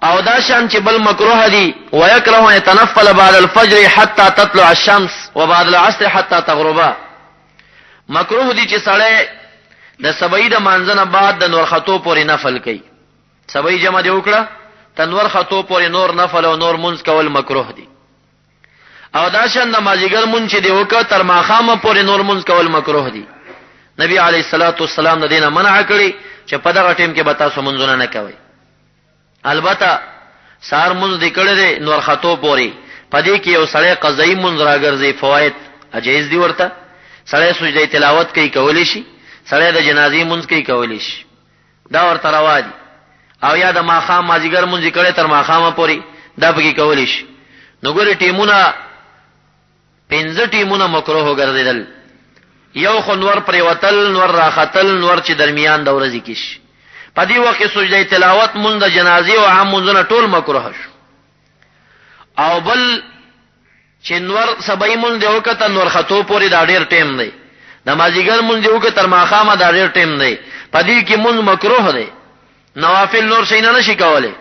او دا شان چې بل مکروه دي ويكره ان يتنفل بعد الفجر حتى تطلع الشمس وبعد العصر حتى تغرب. مکروه دي چې سړی د سبعی د مانځنه بعد د نور خطو پورې نفل کوي. سبعی جمع دی وکړه تنور خطو پورې نور نفل او نور منځ کول مکروه دي. او دا شان د مازیګر مونږ چې دی وکړه تر ماخامه پورې نور منځ کول مکروه دي. نبی علیه الصلاۃ والسلام د دینه منع کړی چې په دغه ټیم کې به تاسو منځونه نه کوئ. البته سار منځ د کړه دی نور خطو پورې پدې کې یو سړی قضایي منځ راګرځي فواید اجازه دی ورته. سړی سجده تلاوت کوي کولی شي، سړی د جنازې منځ کوي کولی شي، دا ورته روا دي. او یا د ماخام مازیګر منځ کړه تر ماخامه پورې دا پکې کولی شي. نو ګورې ټیمونه 15 ټیمونه مکروه ګرځیدل. یو خو نور پریوتل، نور راختل، نور چې درمیان د ورځې کې شي. په دې وخت کې سجده تلاوت مونږ د جنازې او عام مونږونه ټول مکروه شو. او بل چې نور سبای مونږ دی وکړه نور خطو پورې دا ډیر ټیم دی. د مازیګر مونږ دی وکړه تر ماخامه دا ډیر ټیم دی. په دې کې مونږ مکروه دی. نوافل نور شي نه شي کولای.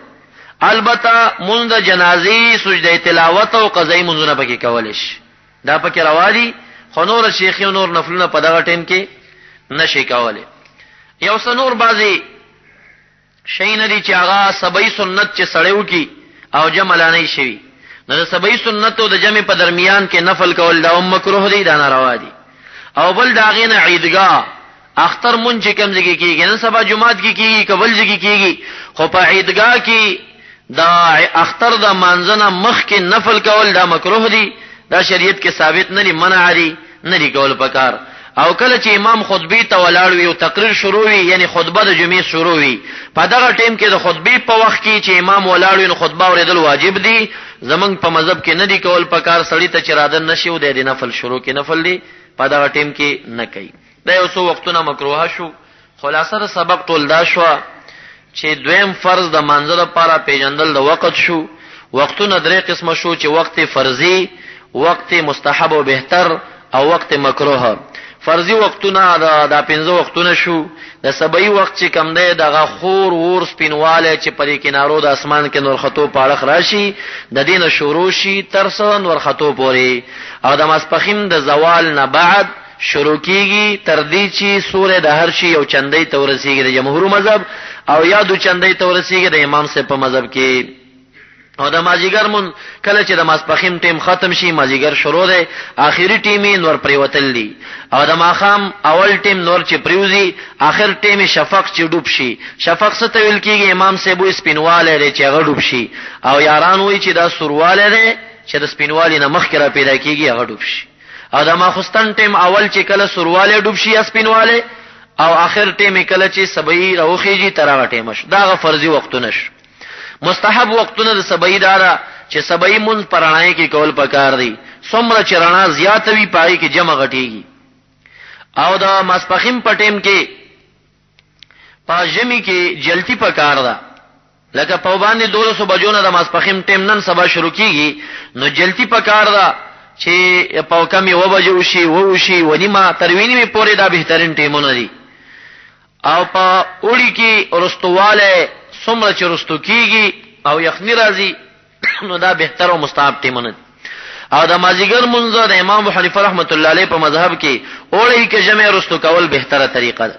البته مونږ د جنازې سجده تلاوت او قضایي مونږونه پکې کولای شي. دا پکې روا دي. خو نور شیخ او نور نفلونه په دغه ټیم کې نشي کولای. یو څنور بازي شي نه دي چې هغه سبعی سنت چې سړیو کی او جمع لانی شي. نو سبعی سنت او د جمع په درمیان کې نفل کول دا مکروه دي، دا ناروا دي. او بل دا غینه عیدګاه اختر مونږ چې کوم ځای کې کیږي نن سبا جمعات کې کیږي قبل ځای کې کیږي، خو په عیدګاه کې دا اختر د مانځنه مخ کې نفل کول دا مکروه دي. دا شریعت کې ثابت نه دي، منع دي، نه دي کول پکار. او کله چې امام خطبه ته ولاړ وي او تقریر شروع وي یعنی خطبه د جمعې شروع وي په دغه ټیم کې د خطبه په وخت کې چې امام ولاړ وي نو خطبه اوریدل واجب دي. زمنګ په مذهب کې نه دي کول پکار. سړی ته چې رادن نشي او د نفل شروع کې نفل دي په دغه ټیم کې نه کوي. دا یو څو وختونه مکروه شو. خلاصه د سبق ټول دا شو چې دویم فرض د منځ لپاره پیژندل د وخت شو. وختونه درې قسمه شو چې وخت فرضي، وقت مستحب او بهتر او وقت مکروه. فرضی وختونه دا 15 وختونه شو. د سبعی وخت چې کم دی دغه خور ور سپینواله چې پرې کنارو د اسمان کې نور خطو پاړخ راشي د دینه شروع شي تر څو نور خطو پوري. او د ماسپخین د زوال نه بعد شروع کیږي تر دې چې سورې د هر شي او چندې تورسیږي د جمهور مذهب او یا د چندې تورسیږي د امام صاحب په مذهب کې. او د مازیګر مون کله چې د ماسپخیم ټیم ختم شي مازیګر شروع دی، اخیری ټیمې نور پریوتل دي. او د ماخام اول ټیم نور چې پریوزي، اخر ټیم شفق چې ډوب شي. شفق څه ته ویل کیږي؟ امام صاحب سپینواله لري چې هغه ډوب شي، او یاران وایي چې دا سورواله لري چې د سپینوالي نه مخکې را پیدا کیږي هغه ډوب شي. او د ماخستان ټیم اول چې کله سورواله ډوب شي سپینواله، او اخر ټیم کله چې سبعی راوخیږي تر هغه ټیم شو. دا غ فرضي وختونه شو. مستحب وختونه د سبعی دارا چې سبعی مون پرانای کې کول پکار دی. څومره چرنا زیات وی پای کې جمع غټیږي. او د ماسپخیم په ټیم کې پاجمی کې جلتی پکار ده. لکه په باندې 200 بجو نه د ماسپخیم ټیم نن سبا شروع کیږي نو جلتی پکار ده چې په کمی و بجو شي و شي ونیما تروینی می پورې دا بهترین ټیمونه دي. او په اوړي کې ورستواله څومره چې رستو کیږي او یخنی راځي نو دا بهتر او مستحب ټیمونه دي. او د مازیګر منځ د امام ابو حنیفه رحمت الله علیه په مذهب کې اوړي کې جمع رستو کول بهتره طریقه ده.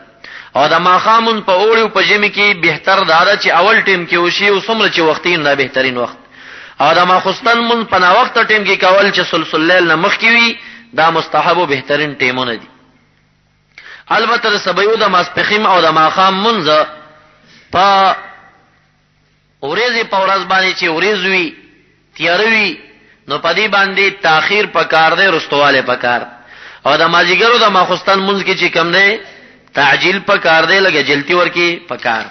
او د ماخامون په اوړي او په جمع کې بهتر دا چې اول ټیم کې وشي او څومره چې وختین دا بهترین وخت. او د ماخستان مون په نا وخت ټیم کې کول چې سلسله لیل نه مخ کې وي دا مستحب او بهترین ټیمونه دي. البته د سبعیو د ماسپخیم او د ماخام منځ په اورېزي په ورځ باندې چې اورېزوي تیاروي نو پدی باندې تاخير پکار دی، رستواله پکار. او د مازیګرو د ماخستان منځ کې چې کم دی تعجیل پکار دی، لګه جلتی ورکی پکار.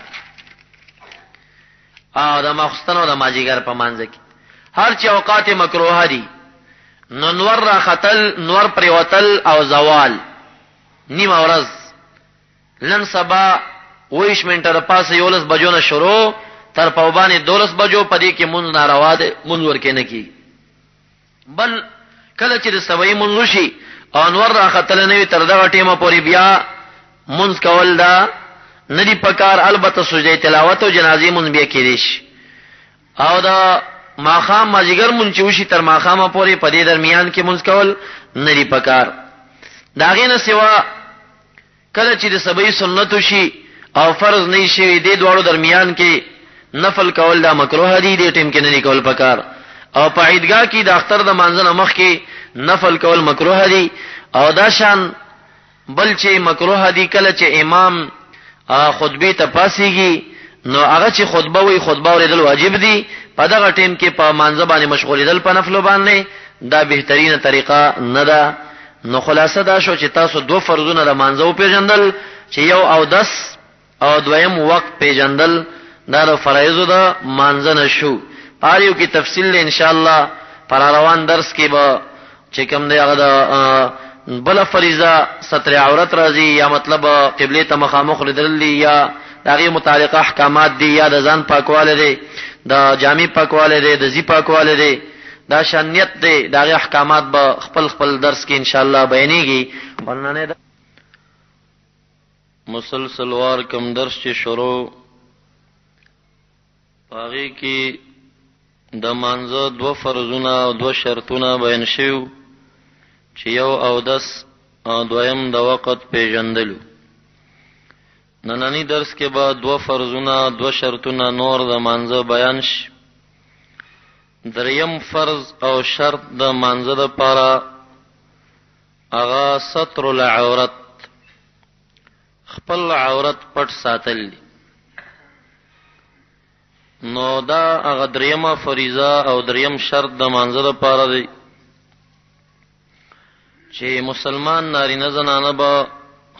او د ماخستان او د مازیګر په منځ کې هر چې اوقات مکروه دي. نو نور را خطل، نور پریوتل او زوال نیمه ورځ نن سبا 20 منټه د پاسه 11 بجو نه شروع تر پوبانې 12 بجو پدې کې مونږ ناروا ده، مونږ ورکې نه کی. بل کله چې د سوي مونږ شي انور را خطل نه تر دغه ټیمه پورې بیا مونږ کول دا ندی پکار. البته سجده تلاوت او جنازي مونږ بیا کېدې شي. او دا ماخام ماجیګر مونږ چې وشي تر ماخامه پورې په دې درمیان کې مونږ کول نه دی پکار. دا غینه سوا کله چې د سبې سنت وشي او فرض نه شي دې دوړو درمیان کې نفل کول دا مکروه دي، دې ټیم کې نه دی کول پکار. او په عیدګاه کې د اختر د مانځنه مخ کې نفل کول مکروه دي. او دا شان بل چې مکروه دي کله چې امام خطبه ته پاسيږي نو هغه چې خطبه وي خطبه اوریدل واجب دي. په دغه ټیم کې په مانځه باندې مشغولېدل په نفل باندې دا بهترینه طریقه نه ده. نو خلاصه دا شو چې تاسو دو فرضونه د مانځو پیژندل چې یو او 10 او دویم وخت پیژندل دا د فرایضو د مانځنه شو. پاریو کی تفصیل ان شاء الله پر روان درس کې به چې کوم دی هغه د بل فریضه ستر عورت راځي یا مطلب قبله ته مخامخ لیدل یا دغه متعلقه احکامات دي یا د ځان پاکواله دي د جامع پاکواله دي د زی پاکواله دي دا شانیت دي دغه احکامات به خپل درس کې ان شاء الله بیانېږي. ورننه مسلسل وار کم درس چې شروع پاغي کې د مانزه دو فرضونه او دو شرطونه بیان شوی چې یو او 10 او دویم د وخت پیژندلو. نننی درس کې بعد دو فرضونه دو شرطونه نور د مانزه بیان شي. دریم فرض او شرط د مانزه د پاره اغا ستر العورت خپل عورت پټ ساتل. نو دا هغه دریمه فریضه او دریم شرط د مانځه لپاره دی چې مسلمان نارینه زنانه به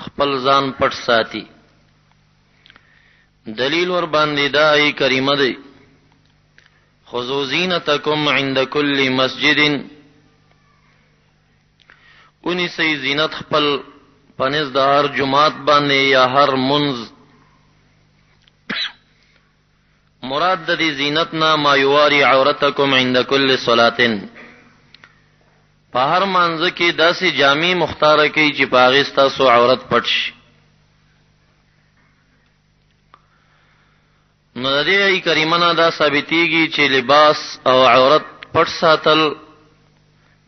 خپل ځان پټ ساتي. دلیل ور باندې دا ای کریمه دی خذو زینتکم عند کل مسجد، اونی سی زینت خپل پنځ د هر جمعات باندې یا هر منز. مراد د دې زینت نه ما یواری عورتکم عند کل صلاتن، په هر مانځ کې داسې جامع مختار کی چې پاغه ستاسو عورت پټ شي. نو د دې کریمه دا ثابتېږي چې لباس او عورت پټ ساتل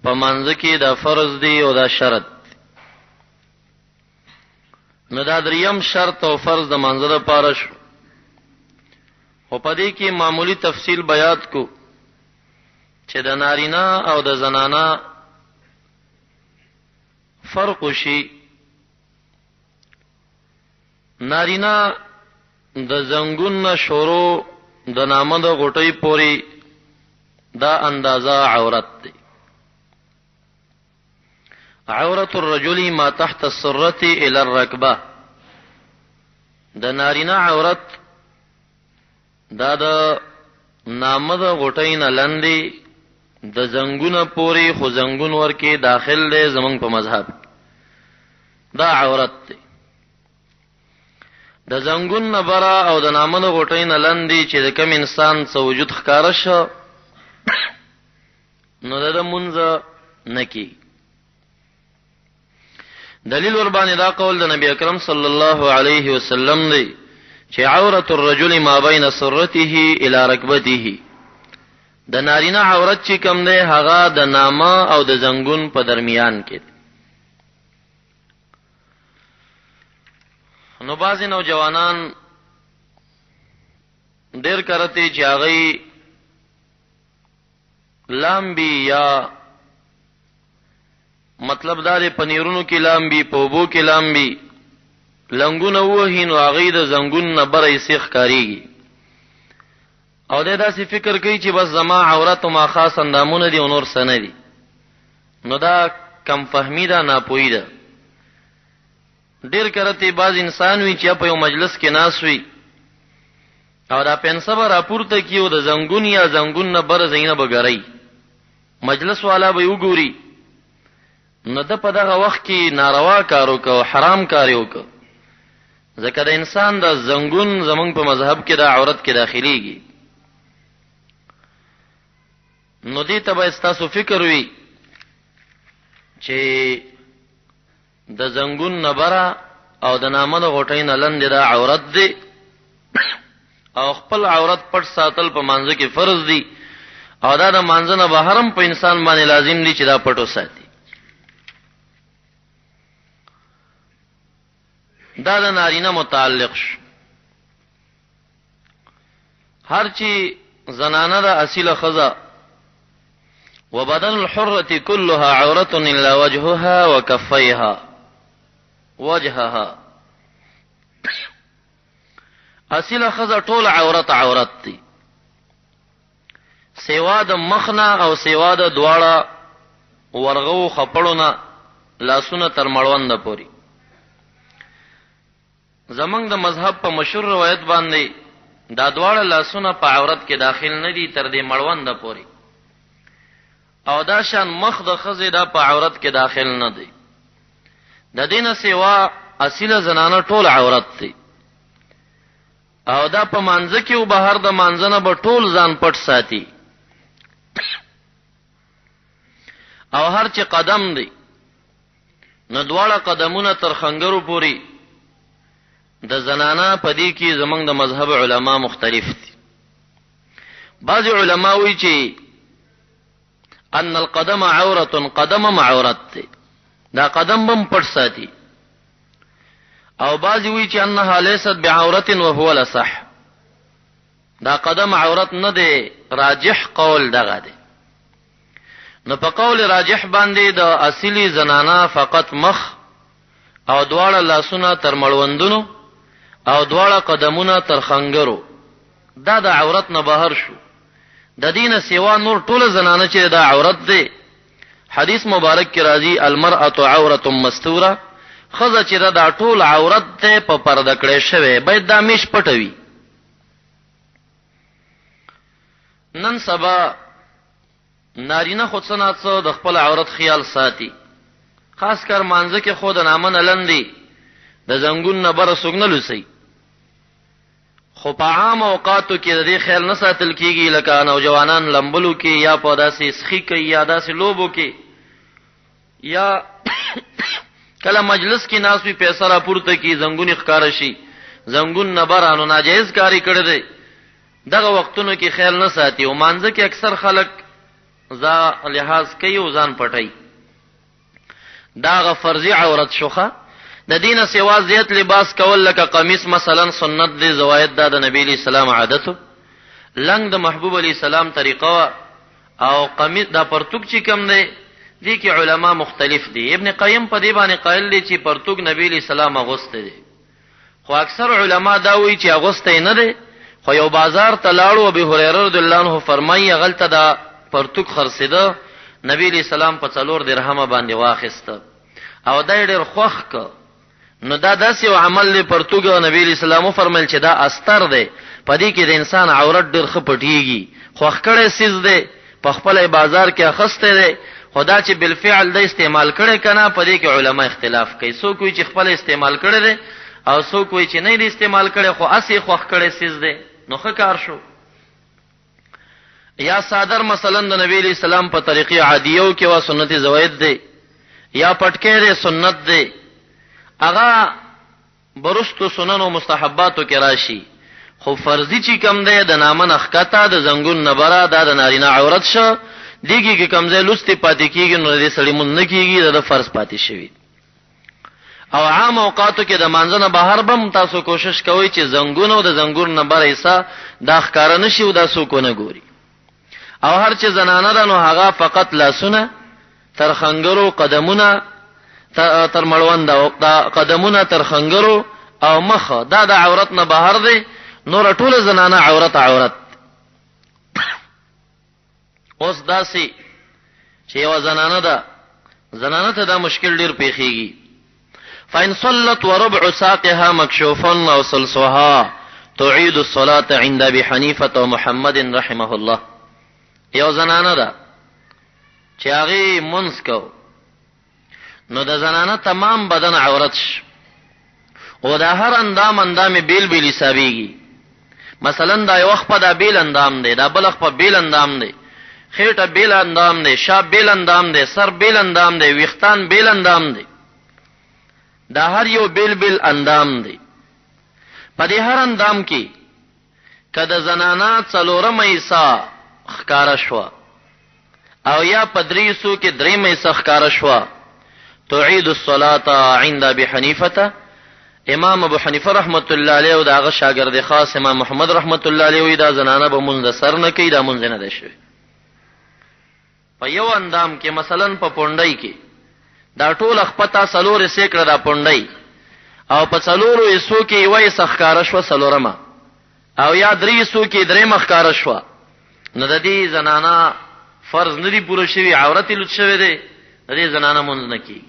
په مانځ کې دا فرض دی او دا شرط. نو دا دریم شرط او فرض د مانځ لپاره شو. او پدې کې معمولی تفصیل بیان کو چې د نارینه او د زنانه فرق شي. نارینه د زنګون شروع د نامه د غټۍ پوري دا اندازه عورت دی. عورت الرجل ما تحت السرة الى الركبه، د نارینه عورت دا د نامه د غټۍ نه لاندې د زنګونه پوري خو زنګون ورکه داخل دی زمنګ په مذهب دا عورت دی. د زنګون نه برا او د نامه د غټۍ نه لاندې چې د کم انسان څو وجود ښکارا شو نو د منځ نکی. دلیل ور باندې دا قول د نبی اکرم صلی الله علیه وسلم دی چې عورت الرجل ما بین سرته الى ركبته، د نارینه عورت چې کوم دی هغه د نامه او د زنګون په درمیان کې. نو بعضی نوجوانان ډیر کرتے چې هغه لامبي یا مطلب دا پنیرونو کې لامبي پوبو کې لامبي لنګونه وهي نو هغه د زنګون نه برې سیخ کاریږي او د داسې فکر کوي چې بس زما عورت ما خاص اندامونه دي او نور څه نه دي. نو دا کم فهمی ده ناپوهی ده. ډیر کرته باز انسان وي چې په یو مجلس کې ناس وي او دا پنسبه راپورته کیو د زنګون یا زنګون نه بر زینه بغړی مجلس والا به وګوري نو د په دغه وخت کې ناروا کارو کو حرام کاریو کو ځکه د انسان د زنګون زمنګ په مذهب کې د عورت کې داخليږي. نو دې ته به تاسو فکر وي چې د زنګون نبره او د نامه د غټۍ نه لاندې د عورت دی او خپل عورت پټ ساتل په مانځ کې فرض دي او دا د مانځ نه بهر هم په انسان باندې لازم دي چې دا پټو ساتي. دا د نارینه متعلق شو. هر چی زنانه دا اصیل خزا وبدن الحرة كلها عورة إلا وجهها وكفيها وجهها. اصیل خزا ټول عورت دي سیوا د مخنا او سیوا د دواړه ورغو خپړونه لاسونه تر مړوند پوري. زمنګ د مذهب په مشهور روایت باندې دا دواړه لاسونه په عورت کې داخل نه دي تر دې مړوند پوري او دا شان مخ د خزې دا په عورت کې داخل نه دي. د دینه سیوا اصیل زنانه ټول عورت دي او دا په مانځ کې او بهر د مانځنه به ټول ځان پټ ساتي او هر چې قدم دی نو دواړه قدمونه تر خنګرو پوري د زنانه په دې کې زمنګ د مذهب علما مختلف دي. بعض علما وایي چې ان القدم عوره، قدم عورت دی دا قدم بم پټ ساتي او بعض وایي چې انها ليست بعورت وهو الاصح دا قدم عورت نه دی. راجح قول دغه دی. نو په قول راجح باندې د اصلي زنانه فقط مخ او دواړه لاسونه تر مړوندونو او دواړه قدمونه تر خنګرو دا د عورت نه بهر شو. د دینه سیوا نور ټول زنانه چې دا عورت دی. حدیث مبارک کې راځي المرأة عورة مستوره، خزه چې دا ټول عورت ته په پرده کړې شوی باید دا میش پټوي. نن سبا نارینه خود سناتو د خپل عورت خیال ساتي، خاص کر مانځه کې خود نامن لندې د زنګون نه بر سګنلو سي، خو په عام اوقاتو کې د دې خیال نه ساتل کیږي لکه نوجوانان لمبلو کې یا په داسې سخی کوي یا داسې لوبو کې یا کله مجلس کې ناس وی پیسې را پورته کی زنګون ښکار شي زنګون نه برانو ناجیز کاری کړی دی. دغه وختونو کې خیال نه ساتي او مانځه کې اکثر خلک ځا لحاظ کوي او ځان پټي. دا فرضي عورت شوخه. د دینه سیوا زیات لباس کول لکه قمیص مثلا سنت دی، زوائد دا د نبی علیہ السلام عادتو، لنګ د محبوب علیہ السلام طریقه او قمیص دا پرتوک چې کم دی دي کې علما مختلف دي. ابن قیم په دې باندې قائل دي چې پرتوک نبی علیہ السلام اغوسته دي، خو اکثر علما دا وایي چې اغوسته نه دي. خو یو بازار ته لاړو ابي هريره رضی الله عنه فرمایي غلطه دا پرتوک خرڅیده نبی علیہ السلام په 4 درهم باندې واخیسته او دا ډېر خوخ ک. نو دا داسې یو عمل له پرتوګ نبی علیہ السلام فرمایل چې دا استر دی، پدې کې د انسان عورت ډېر خپټیږي، خوخ کړي سیز دی، په خپل بازار کې اخسته دی. خدا چې بالفعل د استعمال کړي کنه پدې کې علما اختلاف کوي. څوک وی چې خپل استعمال کړي دی او څوک وی چې نه دی استعمال کړي خو اسی خوخ کړي سیز دی، نو ښه کار شو. یا صادر مثلا د نبی علیہ السلام په طریقې عادیو کې وا سنت زوائد دی، یا پټکې دی سنت دی، اغا برستو سنن او مستحباتو کې راشي. خو فرضی چې کم دی د نامن اخکتا د زنګون نبره دا د نارینه عورت شو دیږي کې کمزې لستی پاتې کیږي نو دې سړی مون نه کیږي د فرض پاتې شوی. او عام اوقاتو کې د مانځنه بهر بم تاسو کوشش کوئ چې زنګون او د زنګون نبره ایسا دا ښکار نشي او دا سو کو نه ګوري. او هر چې زنانه ده نو هغه فقط لاسونه تر خنګرو قدمونه تر مړوند او قدمونه تر خنګرو او مخ دا د عورت نه بهر دی. نور ټول زنانه عورت. اوس داسي چې یو زنانه ده، زنانه ته دا مشکل ډیر پیخیږي. فإن صلت وربع ساقها مكشوفا أو سلسها تعيد الصلاة عند أبي حنيفة ومحمد رحمه الله. یو زنانه ده چې هغه منځ کو نو د زنانه تمام بدن عورت ش او دا هر اندام بیل حسابيږي. مثلا دا یو خپل دا بیل اندام دی، دا بل خپل بیل اندام دی، خېټه بیل اندام دی، شاب بیل اندام دی، سر بیل اندام دی، ویختان بیل اندام دی. دا هر یو بیل اندام دی. په دې هر اندام کې کده زنانا څلورم ایسا خکار شوا او یا پدریسو کې دریم ایسا خکار شوا تعید الصلاة عند ابي حنیفه امام ابو حنیفه رحمت الله علیه او داغه شاګرد خاص امام محمد رحمت الله علیه دا زنانه به منځ سر نه کوي دا منځ نه ده شوی په یو اندام کې مثلا په پونډای کې دا ټول خپتا سلور سیکړه دا پونډای او په سلورو یسو کې وای سخکار شو سلورما او یا درې سو کې درې مخکار شو نو د دې زنانه فرض ندی پوره شوی عورت لټ شوی دی د دې زنانه منځ نه کوي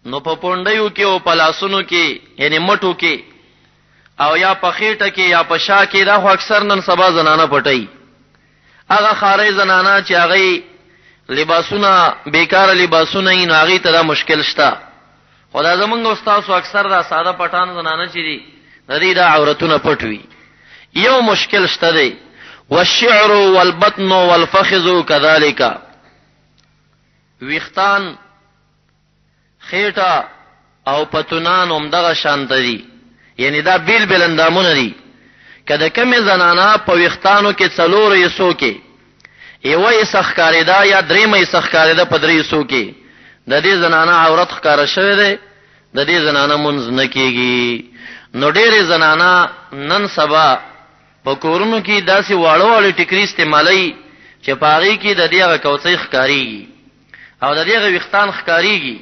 نو په پونډایو کې او په لاسونو کې یعنی مټو کې او یا په خېټه کې یا په شا کې دا خو اکثر نن سبا زنانه پټي هغه خارې زنانه چې هغه لباسونه بیکار لباسونه یې نو هغه ته دا مشکل شته خدای زمونږ استاد اکثر دا ساده پټان زنانه چې دي د دې دا عورتونه پټوي یو مشکل شته دی والشعر والبطن والفخذ كذلك ویختان خېټه او پتونان هم دغه شانت دي یعنی دا بیل بیل اندامونه دي کله کومه زنانه په ویختانو کې څلور یسو کې یوې سخکاریدا یا درېمې سخکاریدا په درې یسو کې د دې زنانه عورت ښکار شوی دی د دې زنانه منځ نه کیږي نو ډېرې زنانه نن سبا په کورونو کې داسې واړو واړو ټیکري استعمالي چې پاغي کې د دې کوڅې ښکاریږي او د دې ویختان ښکاریږي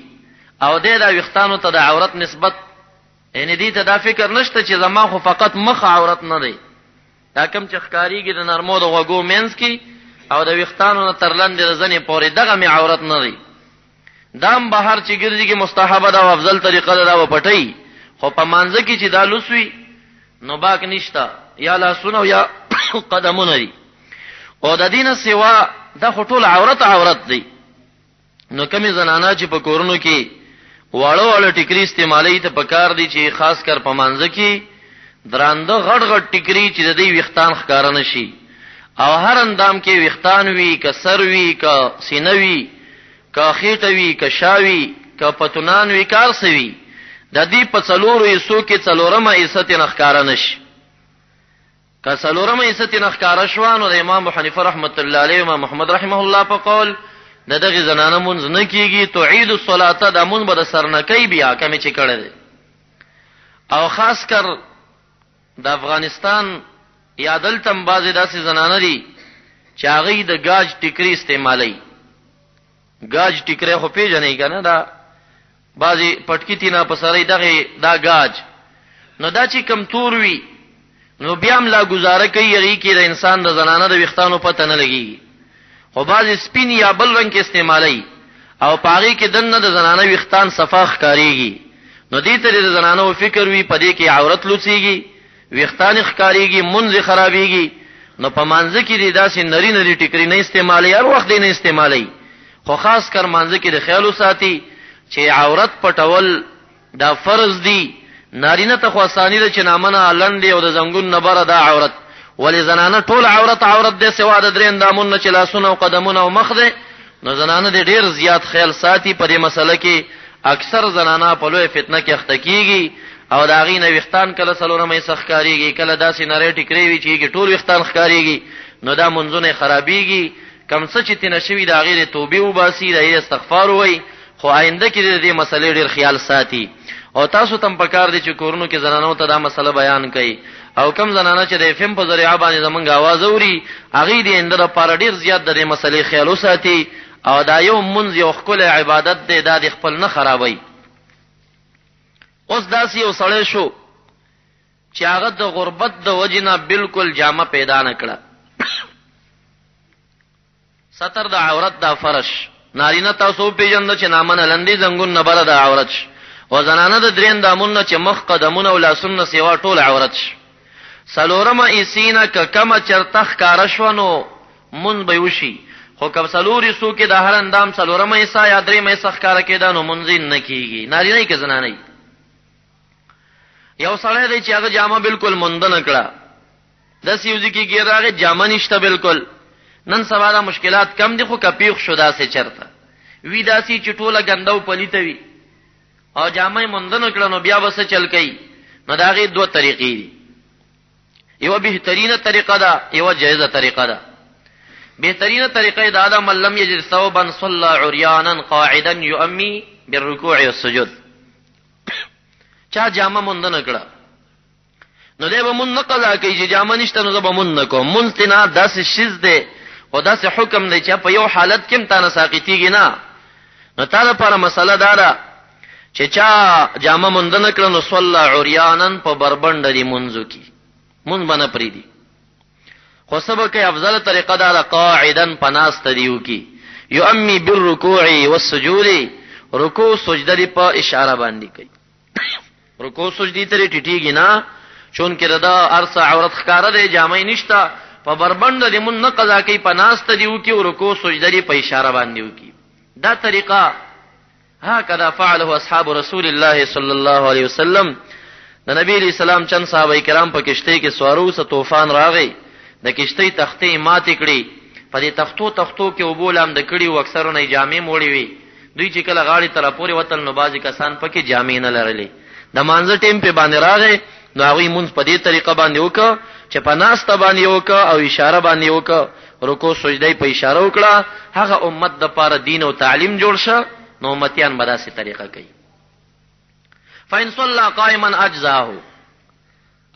او د ویختانو ته د عورت نسبت یعنی دې ته دا فکر نشته چې زما خو فقط مخ عورت نه دی دا کوم چې ښکاریږي د نرمو د غوګو مینس کې او د ویختانو تر لاندې د ځنې پورې دغه می عورت نه دی دام بهر چې ګرځي کې مستحبه دا او افضل طریقه دا و پټي خو په مانځ کې چې دا لوسوي نو باک نشتا یا لاسونه یا قدمونه دي او د دینه سوا دا ټول عورت دی نو کمی زنانا چې په کورونو کې واړو واړو ټیکری استعمالي ته پکار دي چې خاص کر په مانځ کې درانده غټ غټ ټیکری چې د دې ویختان ښکار نشي او هر اندام کې ویختان وی ک سر وی ک سینه وی ک خېټه وی ک شاوی ک پتونان وی کار سوي د دې په څلورو یسو کې څلورمه عزت نخکار نشي ک څلورمه عزت نخکار شوانو د امام حنیفه رحمت الله علیه امام محمد رحمه الله په قول دغه زنانه مونږ نه کیږي تعید الصلاه د مونږ به سر نه کوي بیا کمی چې کړه دي او خاص کر د افغانستان یا دلتم بازي داسې زنانه دي چې هغه د گاج ټیکری استعمالي گاج ټیکره خو پیژنې کنه دا بازي پټکی تینا پسرې دغه دا گاج نو دا چې کم تور وی نو بیا هم لا گزاره کوي هغه کې د انسان د زنانه د ویختانو پته نه لګي خو بعض سپین یا بل رنگ کې استعمالي او پاغي کې دنه د زنانه ویختان صفاخ کاریږي نو دې ته د زنانه فکر وی پدې کې عورت لوڅيږي ویختان ښکاریږي منځ خرابيږي نو په مانځ کې د داسې نری نری ټیکری نه استعمالي هر وخت نه استعمالي خو خاص کر مانځ کې د خیال ساتي چې عورت پټول دا فرض دی نارینه ته خو اسانی ده چې نامنه لنډي او د زنګون نبره دا عورت ولی زنانه ټول عورت ده سوا د درې اندامونه چې لاسونه او قدمونه او مخ ده نو زنانه د ډیر زیات خیال ساتي په دې مسله کې اکثر زنانه په لوی فتنه کې اخته کیږي او دا غي نه وختان کله سلورمې سخکاریږي کله داسې نری ټیکری وی چې ټول وختان ښکاریږي نو دا منځونه خرابيږي کم څه چې تنه شوی دا غیر توبه وباسي د استغفار وای خو آینده کې دې مسلې ډیر خیال ساتي او تاسو تم پکار دي چې کورونو کې زنانو ته دا مسله بیان کړي او کم زنانه چې د فهم په ذریعہ باندې زمونږ आवाज اوري هغه دې اندره پر ډیر زیات د مسلې خیال وساتي او دا یو منځ یو خپل عبادت دې د خپل نه خرابوي اوس داسې یو سړی شو چې هغه د غربت د وجنه بالکل جامه پیدا نکړه ستر د عورت د فرش نارینه تاسو پیژند چې نامنه لندې زنګون نه بل د عورت او زنانه د درین دامونه چې مخ قدمونه او لاسونه سیوا ټول عورت سلورمه ایسینا ک کما چرتخ کارشونو مون به وشي خو کب سلوري سو کې د هر اندام سلورمه ایسا یا درې مې سخ کار کېدان نو منځین نه کیږي نارینه کې زنانه یو سړی دی چې هغه جامه بالکل مونږ نه کړه د سیوزي کې ګیراغه جامه نشته بالکل نن سبا دا مشکلات کم دي خو کپیخ شودا سه چرته وی داسي چټوله غندو پلیته وی او جامه مونږ نه کړه نو بیا وسه چل کوي نو دا غي دوه طریقې دي یو بهترینه طریقه ده، یو جایزه طریقه ده. بهترینه طریقه دا ده من لم یجد ثوبا صلى عریانا قاعدا یؤمی بالرکوع والسجود. چا جامه مونږ نه کړه نو دی به مونږ نه قضا کوي چې جامه نشته نو زه به مونږ نه کوم. مونځ نه داسې شیز دی او داسې حکم دی چې په یو حالت کې هم تا نه ساقطېږي نه. نو تا لپاره مسله دا ده چې چا جامه مونږ نه کړه نو صلى عریانا په بربنډه دی مونځو کې مونږ به نه پرېږدي. خو سبا کې افضل طریقه دا ده قاعدا پناست دیو کی یؤمی بالرکوع والسجود. رکوع سجده دی په اشاره باندې کوي. رکوع سجدی ته ټیټیږي نه چون کې ردا ارسه عورت ښکارا دی جامې نشتا په بربند دی مون نه قضا کوي پناست دیو کی رکوع سجده دی په اشاره باندې وکي. دا طریقه هکذا فعله اصحاب رسول الله صلی الله علیه وسلم. د نبی علیہ السلام چند صحابه کرام په کشتی کې سوارو سه طوفان راغی د کشتی تختې ماتې کړې په دې تختو کې وبولم د کړي او اکثرونه جامې موړې وي. دوی چې کله غاړي تر پورې وتل نو بازي کسان پکې جامې نه لرلې. د مانځ ټیم په باندې راغی نو هغه مونږ په دې طریقه باندې وکړه چې په ناسته باندې وکړه او اشاره باندې وکړه. رکوع سجده په اشاره وکړه. هغه امت د پاره دین او تعلیم جوړ شه نو امتیان به داسې طریقه کوي. فإن صلى قائما اجزاه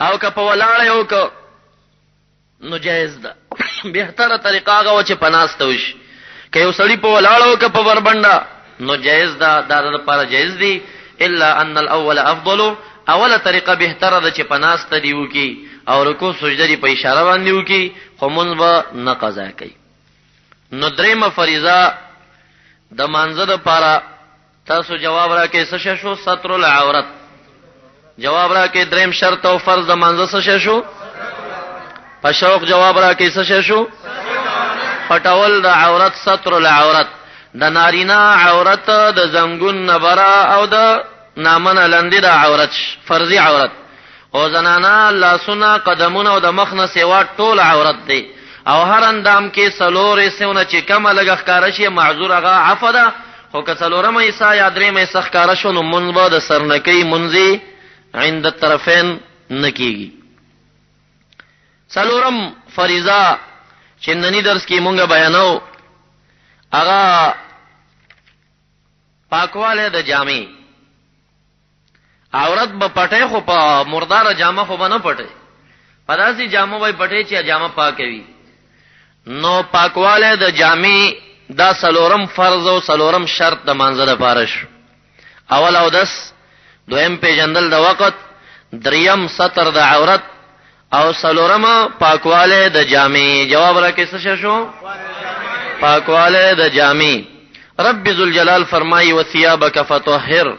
او که په ولاړ یو که نو جائز ده. بهتره طریقه هغه چې پناسته وشي. که یو سړی په ولاړ او که په بربنده نو جائز ده. دا لپاره جائز دي الا ان الاول افضل. اوله طریقه بهتره ده چې پناسته دی وکي او رکوع سجده دی په اشاره باندې وکي خو مونږ به نه قضا کوي. نو دریمه فریضه د مانځه لپاره تاسو جواب راکې څه شو؟ ستر العورت. جواب راکې دریم شرط او فرض د مانځه څه شو؟ په شوق جواب راکې څه شو؟ پټول د عورت. ستر العورت د نارینه عورت د زنګون نبره او د نامنه لندې د عورت فرضي عورت. او زنانه لاسونه قدمونه او د مخ نه سیوا ټول عورت دی. او هر اندام کې سلورې سونه چې کمه لګ ښکارا شي معذور هغه عفو ده. خو که سلورمه ایسا یا درېمه ایسا ښکارا شو نو مونږ به د سرنکۍ منځي عند الطرفین نکیږي. سلورم فریضه چې نننی درس کې مونږه بیانو هغه پاکواله د جامې. عورت به پټه خو په مردار جامه خو نه پټه په داسې جامه وای پټه چې جامه پاکوي. نو پاکواله د جامې دا سلورم فرض او سلورم شرط د مانځه لپاره شو. اول او دس، دویم پیژندل د وخت، دریم ستر د عورت او سلورم پاکواله د جامې. جواب راکې څه شو؟ پاکواله د جامې. رب ذل جلال فرمایي وثيابك فطهر.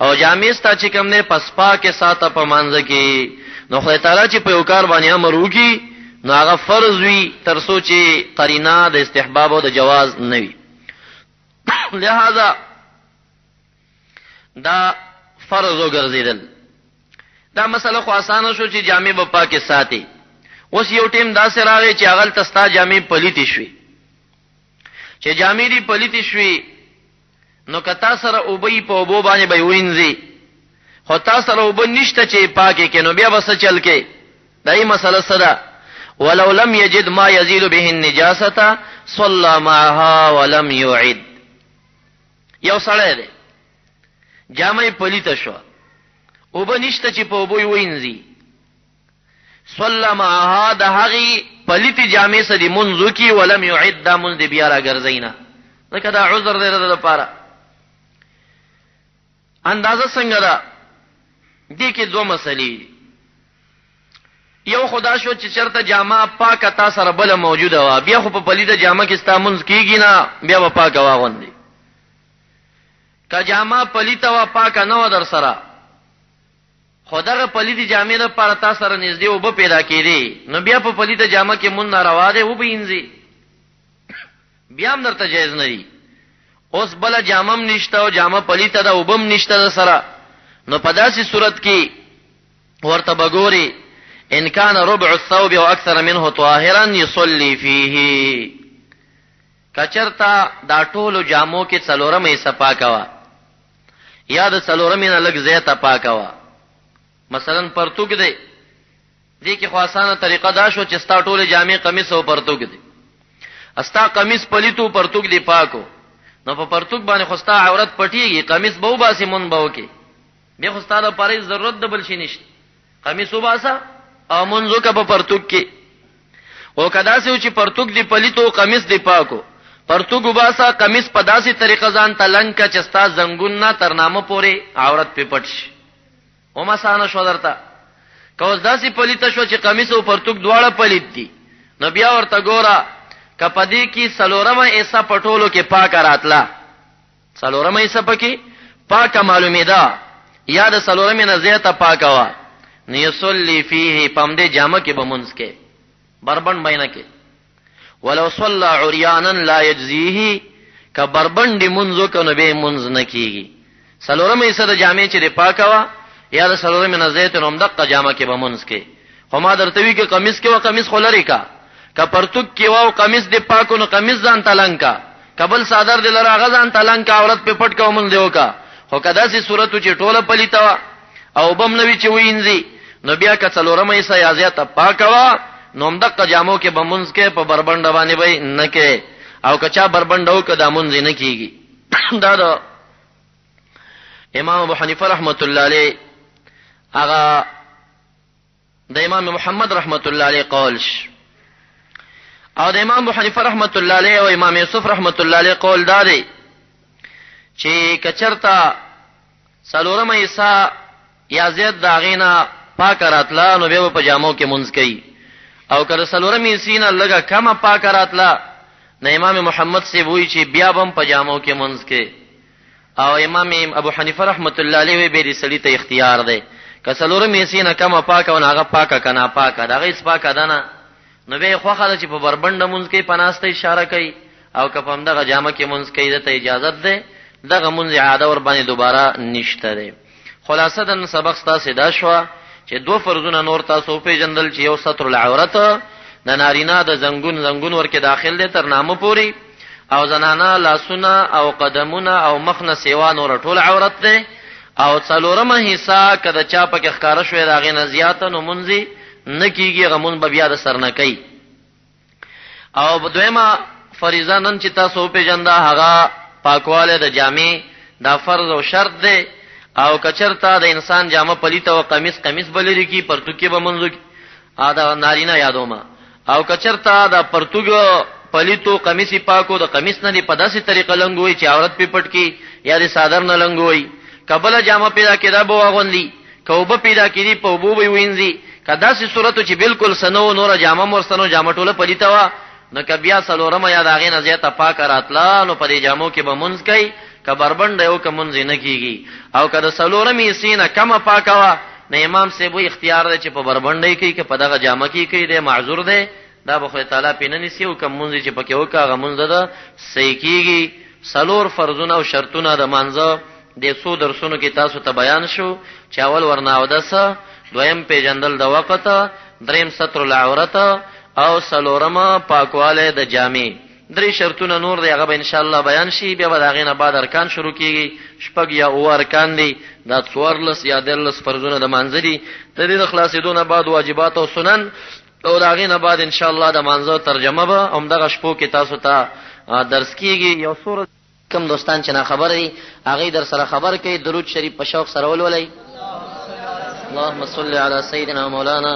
او جامې ستا چې کوم نه پس پاکه ساته په مانځه کې. نو خدای تعالی چې په یو کار باندې امر وکي نو هغه فرض وي تر سوچي قرینه د استحباب او د جواز نه وي. لہذا دا فرض وګرځیدل. دا مسله خو اسانه شو چې جامې په پاکه ساتي. اوس یو ټیم داسې راغی چې هغه تستا جامې پلیتی شوي. چې جامې دی پلیتی شوي نو کتا سره اوبې په اوبو باندې به وینځي خو تاسو سره اوبه نشته چې پاکه کې نو بیا بس چل کې. دای مسله سره ولو لم يجد ما يزيل به النجاسه صلى معها ولم يعد. یو سړی دی جامې پلیته شو اوبه نشته چې په اوبو وینځي صلى معها د هغه پلیتی جامې سره دی منځو کې ولم يعد د منځ بیا را ګرځینا. ځکه دا عذر دی د لپاره. اندازه څنګه ده؟ دې کې دوه مسلې. یو خدا شو چې چرته جامه پاکه تا سره بل موجوده وا بیا خو په پلیده جامه کې ستا منځ کیږي نه بیا به پاکه واغوندي. که جامه پلیته وا پاکه نه و در سره خدای پلیدي جامې د پر تا سره نږدې او به پیدا کړي نو بیا په پلیده جامه کې مون ناروا ده و به انځي بیا هم درته جایز نه دي. اوس بل جامم نشته او جامه پلیته ده او بم نشته سره نو په داسې صورت کې ورته بګوري ان كان ربع الثوب او اكثر منه طاهرا يصلي فيه. کچرتا دا ټولو جامو کې څلورمې صفاکوا یا د څلورمې نه لږ زیاته پاکوا. مثلا پرتوګ دی دې کې خاصانه طریقه دا شو چې ستا ټوله جامع قمیص او پرتوګ دي استا قمیص پلیتو پرتوګ دی پاکو نو په پرتوګ باندې خوستا عورت پټیږي قمیص بو باسي مون بو کې به خوستا د پاره ضرورت د بل شي نشته قمیص وباسا او منځو کا په پرتوګ کې او کدا سه چې پرتوګ دی پلیتو قمیص دی پاکو پرتوګ وباسا قمیص په داسې طریقه ځان تلنګ کا چستا زنګون نه ترنامه پوري عورت په پټ شي او ما سانه شو درته کوز داسې پلیت شو چې قمیص او پرتوګ دواړه پلیت دي نو بیا ورته ګورا کپدی کی سلورمه ایسا پټولو کې پاک راتلا سلورمه ایسا پکې پاک معلومه ده یا د سلورمه نه زیاته پاکه وا نه یصلی فیه پم دې جامه کې بمونس کې بربند بینه کې ولو صلى عريانا لا يجزيه ک بربند منځو کنه به منځ نکېږي سلورمه ایسا د جامه چې پاکه وا یا د سلورمه نه زیاته نوم دقه جامه کې بمونس کې خو ما درته وی کې قمیص کې وا قمیص خلری کا که پرتوک کې واو قمیص دی پاکو نو قمیص ځان تلنکا قبل صادر دی لرا غزان تلنکا عورت په پټ کومن دیو کا خو کدا سي صورت چې ټوله پلیتا او بم نوی چې وینځي نو بیا که څلورمه ایسا یازیات پاکوا نوم دقه جامو کې بمونز کې په بربند باندې وای نه کې او کچا بربندو کې دامونځ نه کیږي دا د امام ابو حنیفه رحمت الله علیه هغه د امام محمد رحمت الله علیه قول او د امام ابو حنیفه رحمت الله علیه او امام یوسف رحمت الله علیه قول داري چې کچرتا سلورم ایسا یا زید داغینا پاک راتلا نو به په جامو کې منځ کوي او کله سلورم ایسینا لګه کما پاک راتلا نه امام محمد سی وایي چې بیا بم په جامو کې منځ کوي او امام ابو حنیفه رحمت الله علیه به دې سړی ته اختیار دی که سلورم ایسینا کما پاک او هغه پاک کنا پاک دغه اس پاک دنا نو به خو خاله چې په بربند مونږ کې پناسته اشاره کوي او که په دغه جامه کې مونږ کې د اجازه ده دغه مونږ عاده ور باندې دوباره نشته ده خلاصه د سبق تاسو دا شو چې دو فرضونه نور تاسو په جندل چې یو ستر العورت د نارینه د زنګون ورکه داخل دي تر نامه پوری او زنانه لاسونه او قدمونه او مخنه سیوا نور ټول عورت ده او څلورمه حصہ کده چا پکې ښکارا شوې داغه نه زیاته نو مونږی نکیږي غمون به بیا د سر نه کوي او دویمه فریضه نن چې تاسو په جندا هغه پاکواله د جامع دا فرض او شرط دی او کچرتا د انسان جامه پلیته او قمیص بلری کی پرتوکی به منځو دا نارینه یادوما او کچرتا د پرتوګ پلیتو قمیص پاکو د قمیص نه په داسې طریقه لنګوي چې عورت په پټ کی یا د صادر نه لنګوي قبل جامه پیدا کړه بو غوندي کوبه پیدا کړي په بو وي وینځي کدا سي صورت چې بالکل سنو نور جامه مرسنو جامه ټوله پلیتا وا نو کبیا سلورمه یا داغه نه زیاته پاک راتلا نو په جامو کې به منځ کوي کبربند یو کومځ نه کیږي او کدا سلورمه سینه کم پاکوا نه امام سی بو اختیار دی چې په بربندې کوي کې په دغه جامه کې کوي د معذور دی دا به خدای تعالی پینې سی او کومځ چې پکې وکا غمونځ ده صحیح کیږي سلور فرضونه او شرطونه د مانځه د څو درسونو کې تاسو ته بیان شو چې اول ورناو دسه دویم پیجندل د وخت دریم ستر العورت او سلورمه پاکواله د جامع درې شرطونه نور دی هغه به ان شاء الله بیان شي بیا به داغه نه بعد ارکان شروع کیږي شپږ یا او ارکان دي دا څوارلس یا دلس فرضونه د منځري د دې خلاصېدونه بعد واجبات او سنن او داغه نه بعد ان شاء الله د منځو ترجمه به هم دغه شپو کې تاسو ته درس کیږي یو سورۃ کم دوستان چې نه خبر دي هغه در سره خبر کوي درود شریف په شوق سره ولولئ اللهم صل على سيدنا مولانا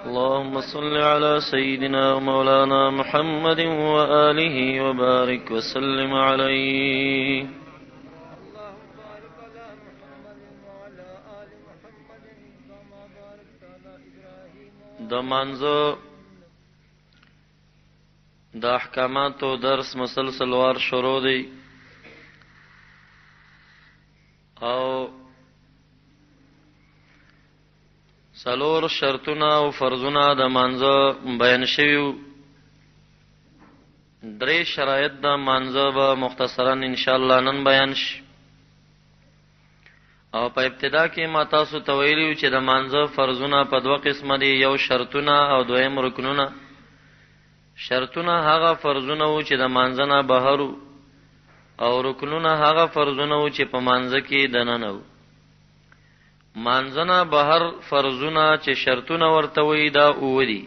اللهم صل على سيدنا مولانا محمد وآله وبارك وسلم عليه د منځو د احکاماتو درس مسلسل وار شروع دی او سلور شرطونه او فرضونه د منځو بیان شویو درې شرایط د منځو به مختصرا ان شاء الله نن بیان شي او په ابتدا کې ما تاسو ته ویلو چې د منځو فرضونه په دوه قسمه دي یو شرطونه او دویم رکنونه شرطونه هغه فرضونه وو چې د منځنه بهرو او رکنونه هغه فرضونه چې په مانځه کې دننه وو. مانځنه بهر فرضونه چې شرطونه ورته وي دا اوه دي.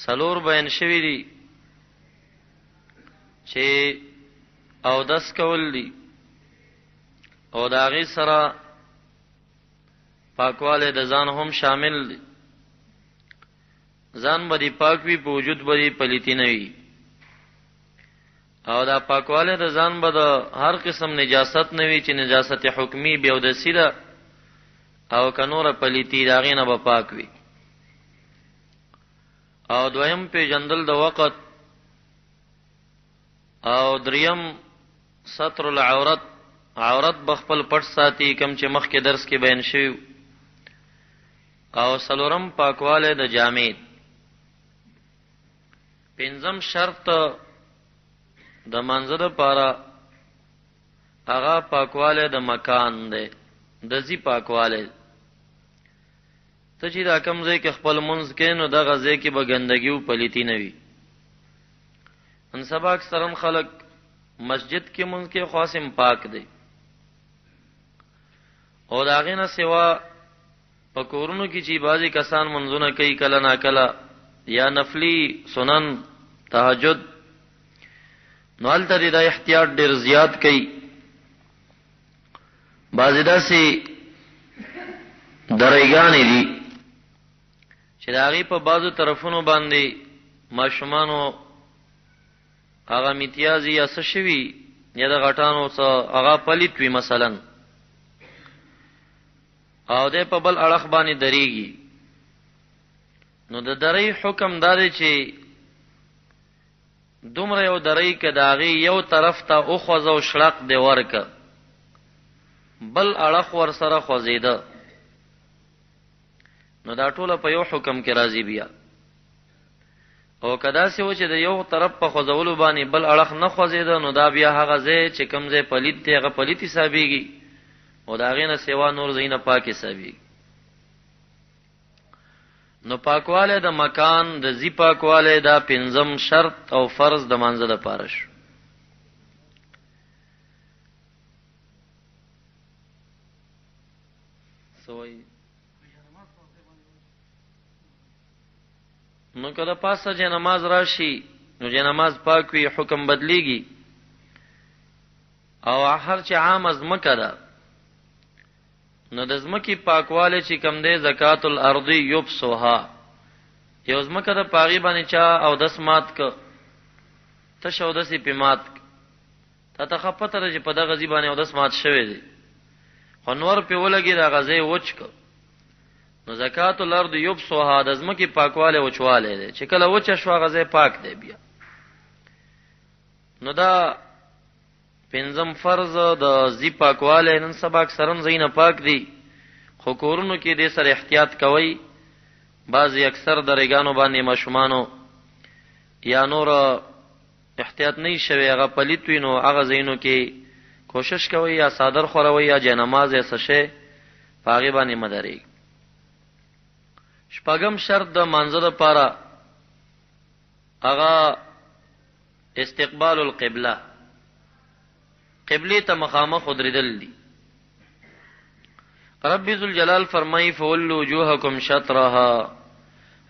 څلور بیان شوي دي چې اودس کول دي او د هغې سره پاکواله د ځان هم شامل دي. ځان به دې پاک وي، په وجود به دې پلیتی نه وي، او دا پاکواله د ځان به د هر قسم نجاست نه وي چې نجاست حکمی بیا اودسي ده، او که نوره پلیتی د هغې نه به پاک وي. او دویم پیژندل د وقت، او دریم ستر العورت، عورت بخپل پټ ساتي کم چې مخکې درس کې بیان شوی. او څلورم پاکواله د جامد. پنځم شرط د مانځه دپاره هغه پاکواله د مکان دی، د ځي پاکواله. ته چې دا کم ځای کې خپل منځ کې نو دغه ځای کې به ګندګي او پلیتی نه وي. نن سبا اکثرا خلک مسجد کې منځ کې خاصم پاک دی، او د هغې نه سوا په کورونو کې چې بعضې کسان منځونه کوي کله ناکله یا نفلی سنن تهجد، نو هلته دې دا احتیاط ډېر زیات کوي. بعضې داسې درېګانې دي چې د هغې په بعضو طرفونو باندې ماشومانو هغه میتیازي یا څه شوي یا د غټانو څه هغه پلیت وي مثلا، او دی په بل اړخ باندې درېږي. نو د درې حکم دا دی چې دومره یو درې که د هغې یو طرف ته وخوځه او شړق دی ورکه، بل اړخ ورسره خوځېده، نو دا ټوله په یو حکم کې راځي بیا. او که داسې و چې د یو طرف په خوځولو باندې بل اړخ نه خوځېده، نو دا بیا هغه ځای چې کوم ځای پلیت دی هغه پلیت حسابېږي، او د هغې نه سوا نور ځایونه پاک حسابېږي. نو پاکواله د مکان، د ځي پاکواله دا پنځم شرط او فرض د مانځه دپاره شو. نو که د پاسه چې نماز راشي نو چې نماز پاک وي حکم بدلیږي. او هر چې عام ځمکه ده نو د ځمکې پاکواله چې کم دی زکات الارض یبسها، یو ځمکه ده په هغې باندې چا اودس مات که، تش اودس یې پې مات که، تا ته ښه پته ده چې په دغه ځي باندې اودس مات شوی دی، خو نور پې ولګېد هغه ځای وچ که، نو زکات الارض یبسها د ځمکې پاکواله وچوالی دی، چې کله وچه شو هغه ځای پاک دی بیا. نو دا پنځم فرض د ځي پاکواله. نن سبا اکثرا ځایونه پاک دي، خو کورونو کې دې سره احتیاط کوئ. بعضې اکثر درېګانو باندې ماشومانو یا نور احتیاط نه شوی هغه پلیت وي، نو هغه ځایونو کې کوشش کوئ یا صادر خوروئ یا جینماز یا څه شی په هغې باندې مه درېږئ. شپږم شرط د مانځه دپاره هغه استقبال القبله، قبله ته مخامخ ودرېدل دي. رب ذوالجلال فرمایي فولوا وجوهکم شطرها،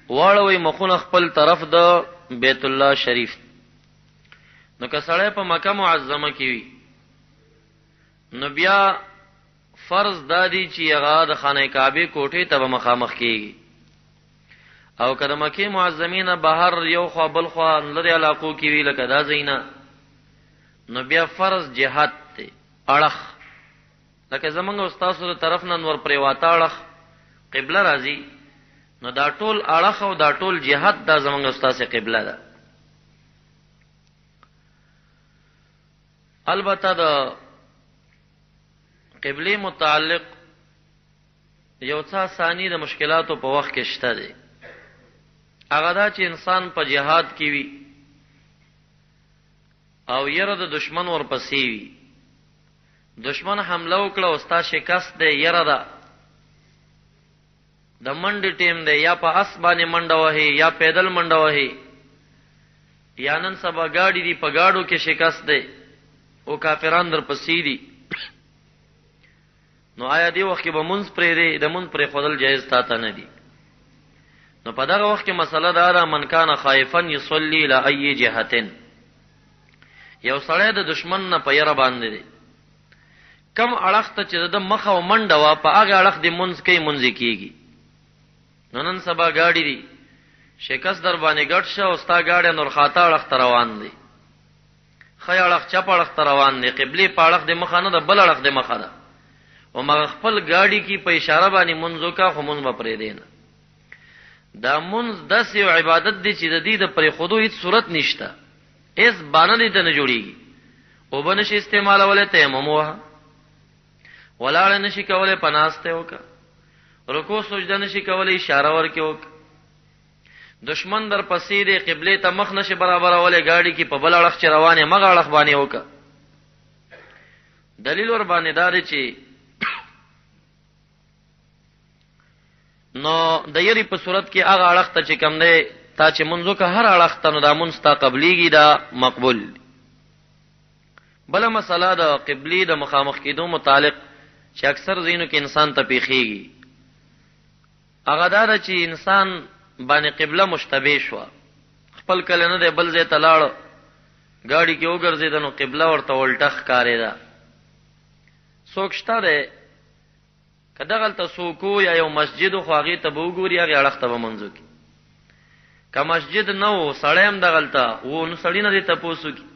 واړوئ مخونه خپل طرف د بیت الله شریف. نو که سړی په مکه معظمه کې وي نو بیا فرض دا دی چې هغه د خانه کعبې کوټې ته به مخامخ کېږي، او که د مکې معظمې نه بهر یو خوا بل خوا لرې علاقو کې وي لکه دا ځایونه، نو بیا فرض جهت دی اړخ، لکه زمونږ استاسو د طرف نه نور پرېواته اړخ قبله راځي، نو دا ټول اړخ او دا ټول جهت دا زمونږ استاسې قبله ده. البته د قبله متعلق یو څه ثانی د مشکلاتو په وخت کې شته دی. هغه دا چې انسان په جهاد کې وي او یره د دشمن ورپسې وي، دشمن حمله وکړه او ستا شکست دی، یره ده د منډې ټیم دی، یا په اس باندې منډه وهي یا پیدل منډه وهي، یا نن سبا ګاډي دي په ګاډو کې شکست دی، او کافران در پسې دي نو آیا دی وخت کې به منځ پرې دی د منځ پرې خودل جایز تا ته نه دي نو په دغه وخت کې مسله دا ده من کان خائفا یصلی لا ای جهتن یو سړی د دشمن نه په یره باندې دی کم اړخ ته چې د مخه او منډه وا په هغه اړخ دی منځ کې منځ کیږي نو نن سبا گاڑی دی شکست در باندې ګټ شه او ستا گاډي نور خاطا اړخ روان دي خیا اړخ چپ اړخ روان دي قبله په اړخ د مخه نه د بل اړخ د مخه ده او مغ خپل گاڑی کی په اشاره باندې منځو کا خو منځ پرې دین دا منځ د سیو عبادت دي چې د دې د پرې خودو هیڅ صورت نشته اس باندې ته نه جوړیږي او بنشي استعمال ولې تیمم وها ولاړ نشي کوله پناسته وکا رکوع سجده نشي کوله اشاره ورکه وک دشمن در پسې د قبله ته مخ نشي برابر ولې گاڑی کی په بل اړخ چ روانه مغ اړخ باندې وکا دلیل ور باندې دار چې نو د یری په صورت کې هغه اړخ ته چې کم دی تا چې منځو که هر اړخ ته نو دا منځ تا قبليږي دا مقبول بل مسله د قبلي د مخامخ کېدو متعلق چې اکثر زینو کې انسان ته پیخيږي هغه دا چې انسان باندې قبله مشتبه شو خپل کله نه دی بل ځای ته لاړ گاڑی کې وګرځید نو قبله ورته ولټخ کاری دا سوکشته ده کله غلطه سوکو یا یو مسجد خو هغه ته وګوري هغه اړخ ته منځو کی که مسجد نو سړیم د غلطه وو نو سړی نه دی تاسو کی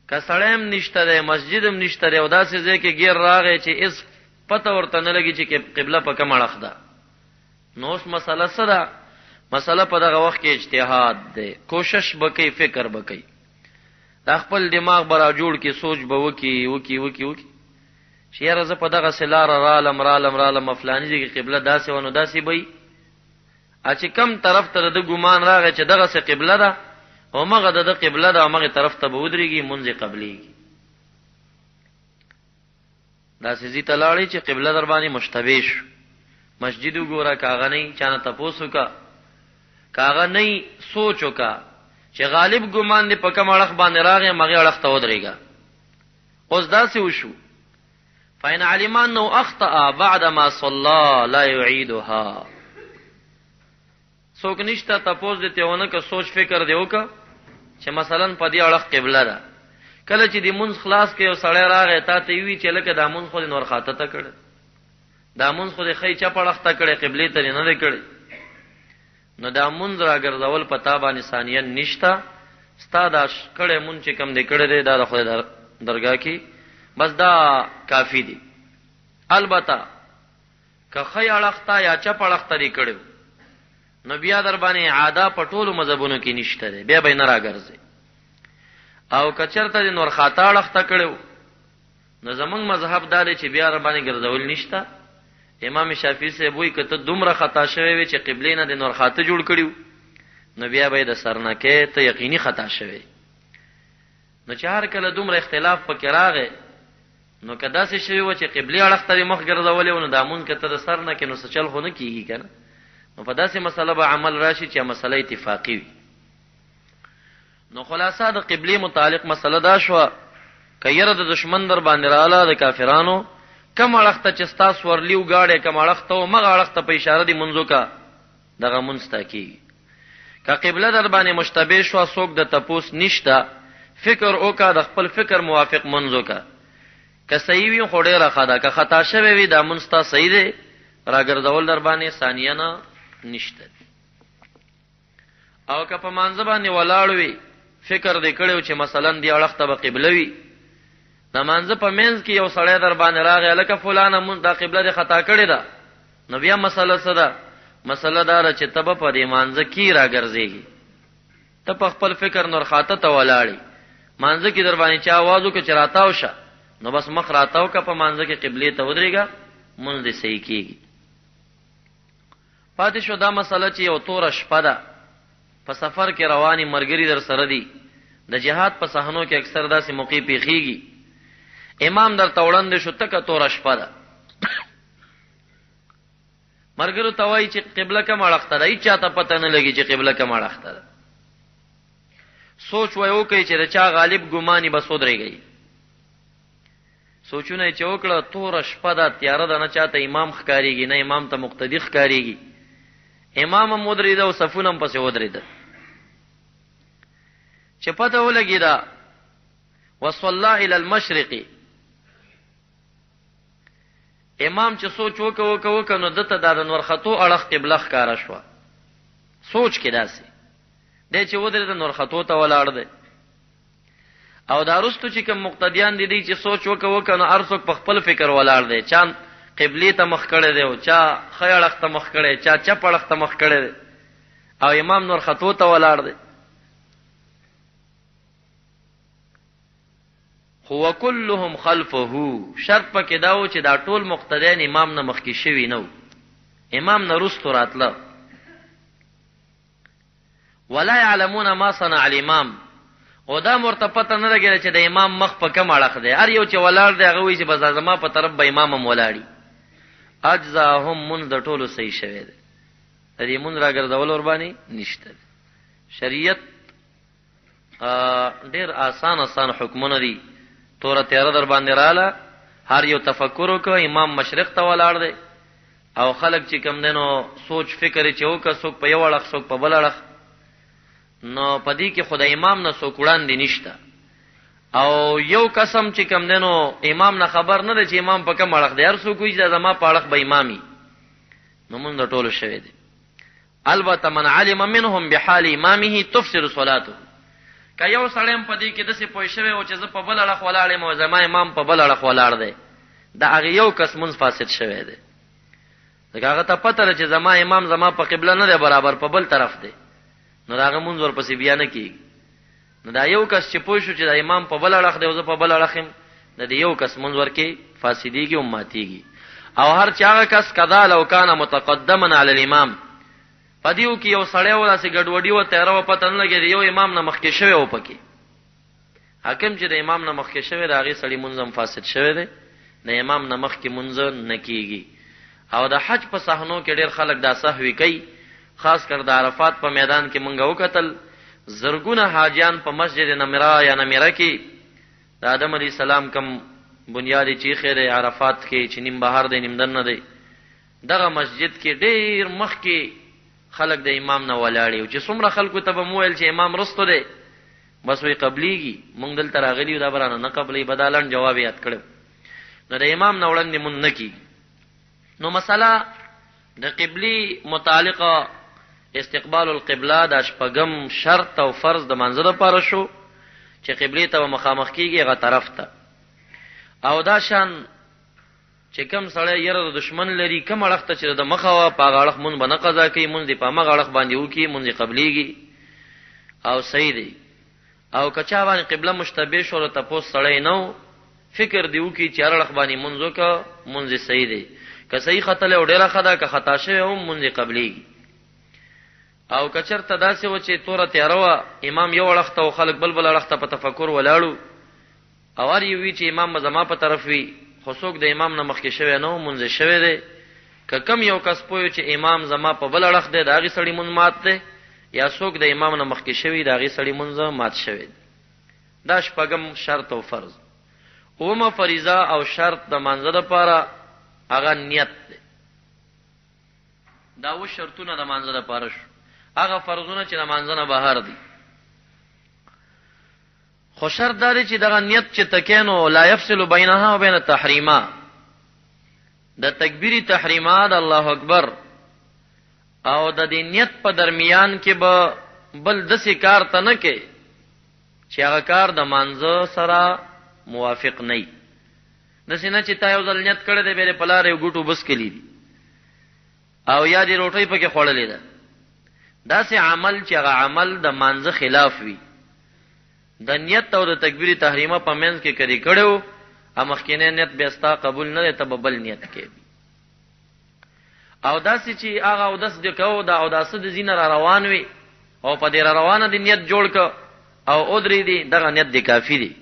که سړیم نشته ده مسجد هم نشته ده او داسې ځای کې غیر راغی چې اس پته ورته نه لګي چې قبله په کوم اړخ ده نو اس مسله سره مسله په دغه وخت کې اجتهاد ده کوشش وکي فکر وکي دا خپل دماغ برا جوړ کې سوچ به وکي شیره ز په دغه سلار رالم فلانی دي کې قبله داسې ونه داسې بي چې کم طرف ته د ګمان راغی چې دغه سه قبله ده او مغه د قبله ده مغه طرف ته بودريږي منځ قبليږي داسې زی تلاړي چې قبله در باندې مشتبه شو مسجد وګوره کاغه نه چانه تاسو کا کاغه نه سوچو کا چې غالب ګمان دې په کوم اړخ باندې راغی مغه اړخ ته ودرېګا اوس داسې وشو فإن علم أنه أخطأ بعد ما صلى لا يعيدها څوک نشته تاسو دې ته که سوچ فکر دیو کا چې مثلا په دې اړه قبله ده کله چې دې منځ خلاص کې او سړی راغی تا ته وی چې لکه دا منځ خو نور خاطه ته کړ دا منځ خو دې خی چا پړخ ته کړې قبله ته نه ده کړې نو دا منځ راګرځول پتا باندې ثانیه نشتا ستا دا کړه مونږ چې کم دې کړې ده دا خو درگاه کې بس دا کافی دی البته که خی اړختا یا چا پړخ ته کړو نو بیا در باندې عاده پټولو مذهبونو کې نشته دی بیا به نه راګرځي او کچرته نور خاطا اړخته کړو نو زمونږ مذهب دا دی چې بیا در باندې ګرځول نشته امام شافعي سے وایي کته دومره خطا شوی وي چې قبله نه د نور خاطه جوړ کړیو نو بیا به د سرنه کې ته یقیني خطا شوی نو چې هر کله دومره اختلاف پکې راغی نو کدا سه شوی و چې قبله اړخ ته مخ ګرځولې نو دامون کته د سرنه کې نو سچل خو نه کیږي کنه نو په داسې مسله به عمل راشي چې مسله اتفاقی وي نو خلاصہ د قبله متعلق مسله دا شو کيره د دشمن در باندې رااله د کافرانو کم اړخ ته چې تاسو ورلیو گاډه کم اړخ ته او مغه اړخ ته په اشاره دی منځو کا دغه منستکی که قبله در باندې مشتبه شو څوک د تپوس نشتا فکر اوکا د خپل فکر موافق منځو کا که صحیح وي خو ډیره خدا که خطا شوی وي دا منستا صحیح دی راګرځول در باندې ثانیه نه نشته او که په مانځ باندې ولاړ وي فکر دې کړو چې مثلا دی اړخ ته قبله وي د مانځ په منځ کې یو سړی در باندې راغی لکه فلانه مون دا قبله دې خطا کړې ده نو بیا مسله صدا مسله دا چې تب په دې مانځ کې راګرځيږي ته په خپل فکر نور خاطه ته ولاړی مانځ کې در باندې چا आवाज وکړي راتاو شه نو بس مخ راتاو کا په مانځ کې قبله ته ودرېګا مونږ دې صحیح کیږي پاتې شو دا مسله چې یو تور شپه ده په سفر کې رواني مرګري در سره دي د جهاد په صحنو کې اکثر داسې موقع پیخيږي امام در توړند شو تک تور شپه ده مرګرو توای چې قبله کوم اړخ ته دی چاته پته نه لګي چې قبله کوم اړخ ته ده سوچ وایو کوي چې رچا غالب ګماني بس ودرېږي سوچونه چې وکړه تور شپه ده تیاره ده نه چاته امام ښکاریږي نه امام ته مقتدی ښکاریږي امام هم ودرېده او صفونه هم پسې ودرېده چې پته ولګېده وصلى الى المشرق امام چې سوچ وکړ نو دته د نور خطو اړخ قبله ښکارا شو سوچ کې داسې د چې ودرېده نور خطو ته ولاړ دی او دا رستو چې کوم مقتدیان دي چې سوچ وکړ نو ارڅوک په خپل فکر ولاړ دی چا قبله ته مخ کړی دی او چا خیړخ ته مخ کړی چا چپړخ ته مخ کړی دی او امام نور خطو ته ولاړ دی هو كلهم خلفه شرط پکې داو چې دا ټول مقتدیان امام نه مخکې شوی نو امام نه رستو راتله ولا يعلمون ما صنع الامام او دا مرتبطه نه لګی چې د امام مخ په کوم اړه دی هر یو چې ولاړ دی هغه وی چې بس زما په طرف به امام هم ولاړی اجزاهم من د ټولو صحیح شوی دی د دې مون راګرځول ور باندې نشته شریعت ډیر آسان حکمونه دي تور تیار در باندې رااله هر یو تفکر وکړ امام مشرق ته ولاړ دی او خلق چې کم دنو سوچ فکر چې وکړ څوک په یو اړخ څوک په بل اړخ نو پدې کې خدای امام نه څوک وړاندې نشته او یو قسم چې کم دنو امام نه خبر نه دی چې امام په کوم اړخ دی هر څوک وایي چې زما په اړخ به امامي نو مونږ د ټولو شوی دی البته من علم منهم بحال امامه تفسر صلاته که یو سړیم پدې کې د څه پوه شوی او چې زه په بل اړخ ولاړم او زما امام په بل اړخ ولاړ دی دا هغه یو کس مونږ فاسد شوی دی دا هغه ته پته چې زما امام زما په قبله نه دی برابر په بل طرف دی نو دا مونږ ور پسې بیا نه کیږي نو دا یو کس چې پوه شو چې دا امام په بل اړخ دی او زه په بل اړخ يم د یو کس مونږ ورکه فاسدیږي او ماتيږي او هر چا کس کذا لو کان متقدما علی الامام پدیو کې یو سړی ولا سي ګډوډي و تیرا و پته نه لګي یو امام نه مخکې شوی او پکې حاکم چې د امام نه مخکې شوی دا غي سړی منظم فاسد شوی دی د امام نه مخکې منځ نه کیږي او د حج په صحنو کې ډېر خلک دا سهوی کوي خاص کر د عرفات په میدان کې مونږ وکتل زرګونه حاجیان په مسجد نمرا یا نمیرا کې د آدم علی السلام کم بنیادی چې خیر عرفات کې چې نیم بهار دی نیم دنه دی دغه مسجد کې ډېر مخ کې خلق د امام نه ولاړی او چې څومره خلکو ته به مویل چې امام رستو دی بس وی قبليږي مونږ دلته راغلی دا برانه نه قبلي بدالن جواب یاد کړو نو د امام نه وړاندې مون نه کی نو مسله د قبلي متعلقه استقبال القبله د شپږم شرط او فرض د منځ لپاره شو چې قبلي ته مخامخ کیږي هغه طرف ته او دا شان چې کم سړی یره د دشمن لري کم اړخ ته چې د مخه په اړخ مون بنه قضا کوي مون دی په مغه اړخ باندې وکي مون دی قبليږي او صحیح دی او کچا باندې قبله مشتبه شو ته پوس سړی نو فکر دی وکي چې اړخ باندې منځو کا مون دی صحیح دی که صحیح خطا له ډیره خدا که خطا شوی هم مون دی قبليږي او کچرته داسې و چې توره تیاروا امام یو اړخ ته او خلک بلبل اړخ ته په تفکر ولاړو او ار یو وی چې امام زما په طرف وی خصوص د امام نه مخکې شوی نو مونږ شوی دی که کم یو کس پوه چې امام زما په بل اړخ دی دا غي سړی مون مات دی یا څوک د امام نه مخکې شوی دا غي سړی مونږ مات شوی دا شپږم شرط او فرض اومه فریضه او شرط د منځ لپاره هغه نیت دی دا و شرطونه د منځ لپاره شو هغه فرضونه چې د منځ نه بهر دي خو شرط دا دی چې دغه نیت چې تکینو لا يفصل بینها و بین التحریما د تکبیری تحریما د الله اکبر او د دې نیت په درمیان کې به بل دسې کار ته نه کې چې هغه کار د منځ سره موافق نه وي دسې نه چې تا یو ځل نیت کړی دی بیا په لاره یو ګوټو بس کلی دي او یا دې روټۍ پکې خوړلې ده داسې عمل چې هغه عمل د منځ خلاف وي د نیت او د تکبیری تحریمه په منځ کې کړي کړو امخکینه نیت به استا قبول نه ته بل نیت کې او داسې چې هغه او داس د کو دا او داس د زین را روان وي او په دې روانه دي نیت جوړ ک او ادري دي دغه نیت دی کافی دی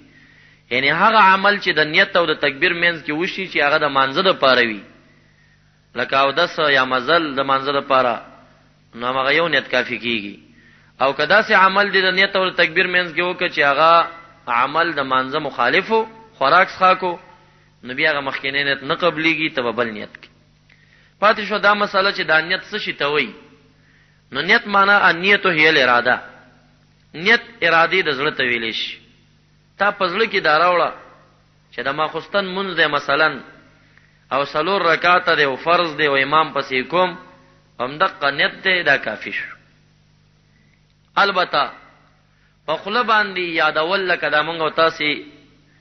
یعنی هغه عمل چې د نیت او د تکبیر منځ کې وشي چې هغه د منځ د پاره وي لکه او داس یا مزل د منځ د پاره نو هغه یو نیت کافی کیږي او کدا سي عمل دي د نیت او تکبیر مینس کې وکړي چې هغه عمل د مانزه مخالفو خوراک څخه نو بیا هغه مخکینه نیت نه قبليږي ته بل نیت کې پاتې شو. دا مسله چې د نیت څه شي ته وایي نو نیت معنا النیت هي الاراده، نیت ارادي د زړه ته ویل شي. تا پزړه کې دا راوړه چې د ماخستن منځ ده مثلا او سلور رکعات ده او فرض ده او امام پسې کوم هم دغه نیت ده، دا کافی شو. البته په خله باندې یادول لکه دا مونږ او تاسو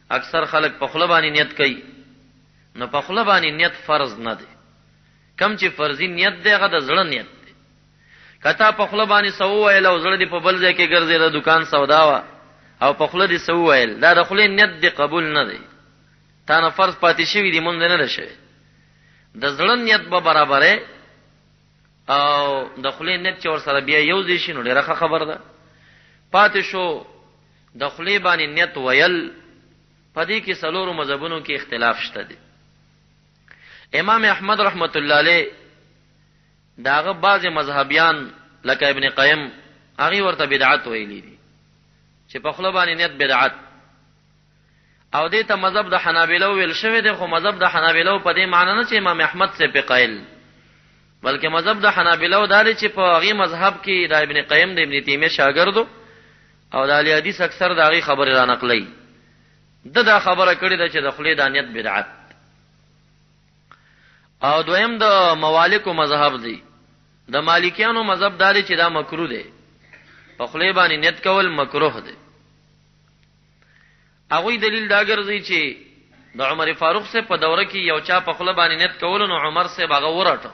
اکثر خلک په خله باندې نیت کوي، نو په خله باندې نیت فرض نه دی. کم چې فرضی نیت دی هغه د زړه نیت دی. کته په خله باندې سو ویل او زړه دی په بل ځای کې ګرځي د دکان سودا وا او په خله دی سو ویل، دا د خله نیت دی قبول نه دی. تا نه فرض پاتې شوی دی مونږ نه لشي. د زړه نیت به برابرې او د خله نیت چې ور سره بیا یو ځای شي نو ډیره خبر ده. پاتې شو د خله باندې نیت ویل، پدې کې څلورو مذهبونو کې اختلاف شته دي. امام احمد رحمت الله علیه داغه بعض مذهبیان لکه ابن قیم هغه ورته بدعت ویلي دي چې په خله باندې نیت بدعت، او دې ته مذهب د حنابلہ ویل شوی دی. خو مذهب د حنابلہ په دې معنی نه چې امام احمد سے په قائل، بلکې مذهب د حنابلہ دا دی چې په هغه مذهب کې د ابن قیم د ابن تیمیه شاګردو او د علی حدیث اکثر د هغه خبره را نقلي. دا خبره کړې ده چې د خله دانیت بدعت. او دویم د موالکو مذهب دی. د مالکیانو مذهب داري چې دا مکروه دی، په خله باندې نیت کول مکروه دی. هغه دلیل دا ګرځي چې د عمر فاروق سے په دوره کې یو چا په خله باندې نیت کول نو عمر سے باغ ورټه،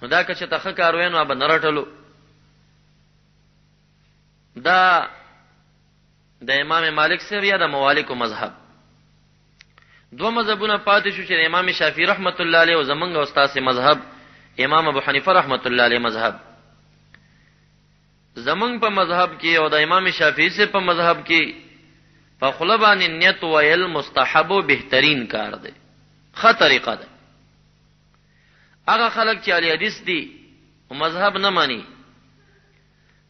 نو دا که چې تخه کاروي نو به نرټلو. دا د امام مالک سے یا د موالکو مذهب. دو مذهبونه پاتې شو چې امام شافعي رحمت الله علیه او زمنګ استاد مذهب امام ابو حنیفه رحمت الله علیه مذهب. زمنګ په مذهب کې او د امام شافعي سے په مذهب کې په خله باندې نیت ویل مستحب او بهترین کار دی، ښه طریقه ده. هغه خلک چې علی حدیث دي او مذهب نه مانی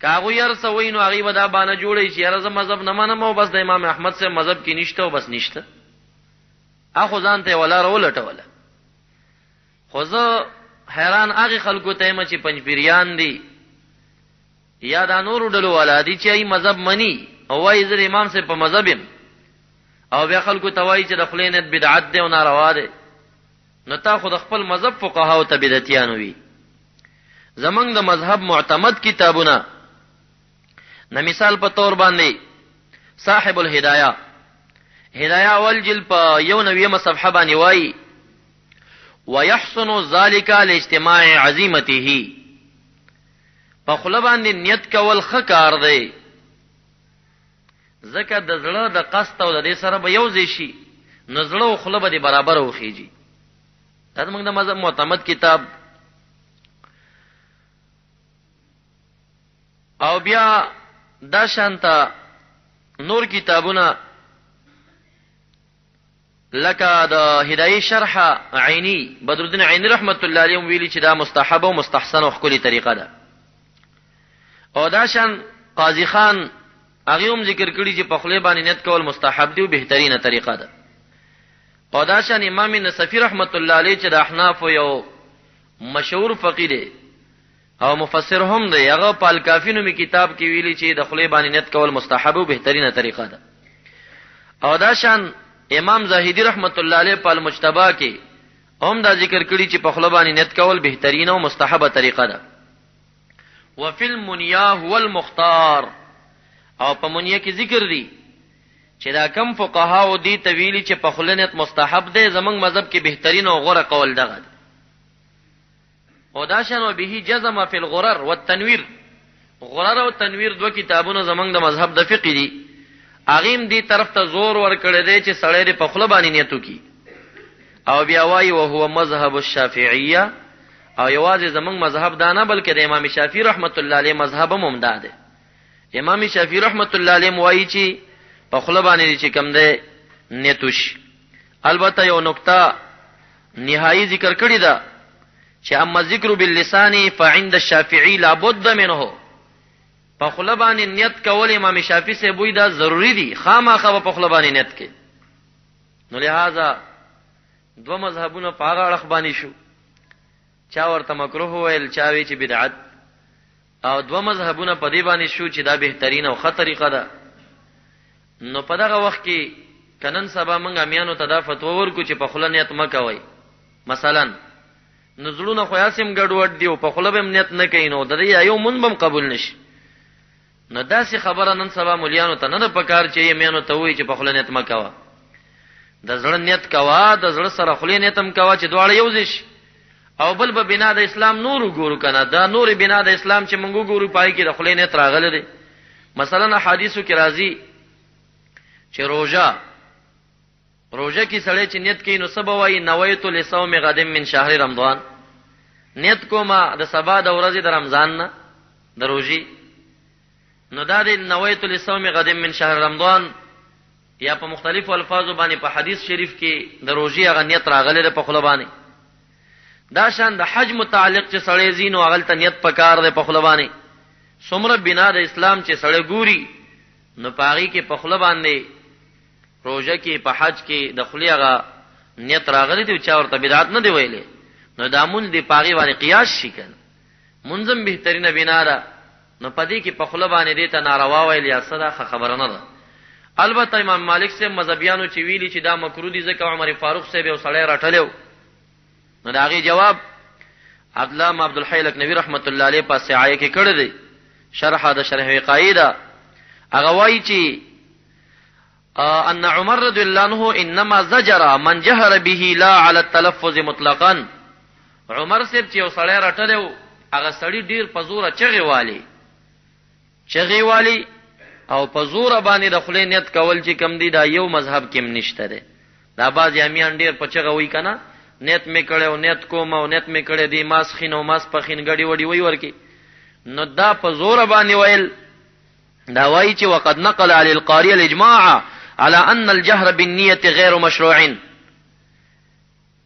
کاغو یار سوي نو هغه ودا باندې جوړي چې یاره مذهب نه مانم او بس د امام احمد سے مذهب کې نشته او بس نشته. اخو ځان ته ولا رولټوله. خو زه حیران هغه خلکو ته چې پنځپیریان دي یا د نورو ډلو ولادي چې ای مذهب منی او وايي زر امام سے په مذهبم او بیا خلکو ته وایي چې د خلینت بدعت دی او ناروا دی. نو تا خو د خپل مذهب فقها او تبدعتیان وي. زمنګ د مذهب معتمد کتابونه نه مثال په تور باندې صاحب الهدایه هدایه اول جل په 91 صفحه باندې وایي ويحسن ذلك لاجتماع عزيمته. په خله باندې نیت کول ښه کار دی ځکه د زړه د قصد او د دې سره به یو ځای شي نو زړه او خله به برابر وخیږي. دا موږ د مذهب معتمد کتاب. او بیا دا شانتا نور کتابونه لکه د هدايه شرح عینی بدر الدین عینی رحمت الله علیه ویلي چې دا مستحب او مستحسن او خولي طریقه ده. او دا شان قاضی خان هغه هم ذکر کړی چې په خله باندې نیت کول مستحب دی او بهترینه طریقه ده. او دا شان امام نصفی رحمت الله علیه چې د احناف یو مشهور فقيه دی او مفسر هم دی. هغه په الکافی نومي کتاب کې ویلي چې د خله باندې نیت کول مستحب او بهترینه طریقه ده. او دا شان امام زاهدی رحمت الله علیه په المجتبی کې هم دا ذکر کړی چې په خله باندې نیت کول بهترینه او مستحبه طریقه ده. وفي المنيا هو المختار. او په منیه کې ذکر دی چې دا کم فقها او دی تویلی چې په خله نیت مستحب ده زمنګ مذهب کې بهترین او غوره قول دغه ده. او دا شنو به جزم فی الغرر والتنویر. غرر او تنویر دو کتابونه زمنګ د مذهب د فقه دي. اغیم دی طرف ته زور ور کړی دی چې سړی په خله باندې نیتو کی او بیا وایي او هو مذهب الشافعیه. او یوازې زمنګ مذهب دا نه بلکې د امام شافعی رحمت الله علیه مذهب هم دا ده. امام شافعی رحمت الله علیه وایي چې په خله باندې چې کم ده نیتوش. البته یو نقطه نهایی ذکر کړی ده چې اما ذکر باللسان فعند الشافعی لا بد منه. په خله باندې نیت کول امام شافعي سے بوئی دا ضروری دي، خامخا په خله باندې نیت کې. نو لہذا دو مذهبونه په هغه اړه باندې شو، چا ورته مکروه ویل، چا وی چې بدعت، او دو مذهبونه په دې باندې شو چې دا بهترین او ښه طریقه ده. نو په دغه وخت کې کنن سبا موږ امیانو ته دا فتوا ورکو چې په خله نیت مکوئ. مثلا نزلونه خو یاسم ګډوډ دی او په خله به نیت نه کین او د دې یو مون بم قبول نشي. نو داسې خبره نن سبا مليانو ته نه د پکار چې امیانو ته وایي چې په خله نیت مکوا. د زړه نیت کوا، د زړه سره خله نیتم کوا چې دواړه یو ځش. او بل به بنا د اسلام نور ګورو کنه، دا نور بنا د اسلام چې موږ ګورو پای کې د خله نیت راغله دي. مثلا حدیثو کې راځي چې روزه کې سړی چې نیت کوي نو سبا وایي نویت لصوم غد من شهر رمضان، نیت کومه د سبا د ورځې د رمضان نه د روزي. نو دا د نویت لصوم غد من شهر رمضان یا په مختلفو الفاظو باندې په حدیث شریف کې د روزي هغه نیت راغلی په خله باندې. دا شان د حج متعلق چې سړی زینو هغه ته نیت پکار دی په خله باندې. څومره بنا د اسلام چې سړی ګوري نو پاغي کې په خله باندې روزه کې په حج کې د خلی هغه نیت راغلی دی، چا ورته بدعت نه دی ویلې. نو دا مون دی پاغي باندې قیاس شي کنه، منظم بهترینه بنا ده. نو پدې کې په خله باندې دې ته ناروا ویل یا صدا خبره نه ده. البته امام مالک سے مذهبیانو چې ویلي چې دا مکروه دي ځکه عمر فاروق سے به وسړی راټلو. نو دا غي جواب علامه عبدالحی لکنوی رحمت الله علیه په سعایه کې کړی دی، شرح د شرح قاعده. هغه وایي چې ان عمر رضی الله عنه انما زجر من جهر به لا على التلفظ مطلقا. عمر صاحب چې وسړی راټلو هغه سړی ډیر په زور چغي والی او په زور باندې د خلې نیت کول چې کم دي دا یو مذهب کې نشته ده. دا باز یامیان ډیر په چغه وای کنه، نیت می کړه او نیت کوم او نیت می کړه دی ماس خین او ماس پخین غړي وړي وای ورکی. نو دا په زور باندې ویل دا وای چې وقد نقل علی القاری الاجماع على ان الجهر بالنیه غیر مشروع.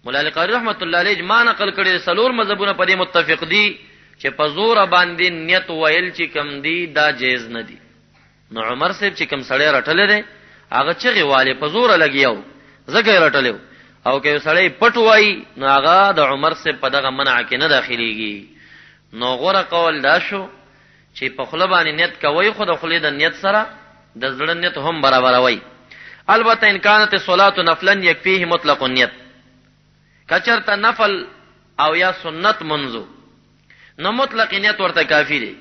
مولانا القاری رحمت الله علیه اجماع نقل کړي سلور مذهبونه په دې متفق دي چې په زور باندې نیت ویل چې کم دی دا جایز نه دی. نو عمر صاحب چې کم سړی راټلې ده هغه چغي والے په زور لګیاو زګی راټلو، او که سړی پټ وای نو هغه د عمر صاحب په دغه منع کې نه داخليږي. نو غوړه قول دا شو چې په خله باندې نیت کوي، خو د خله د نیت سره د زړه نیت هم برابر وای. البته ان كانت الصلاه نفلا يكفيه مطلق النیت، کچرته نفل او یا سنت منځو نو مطلق نیت ورته کافی دی.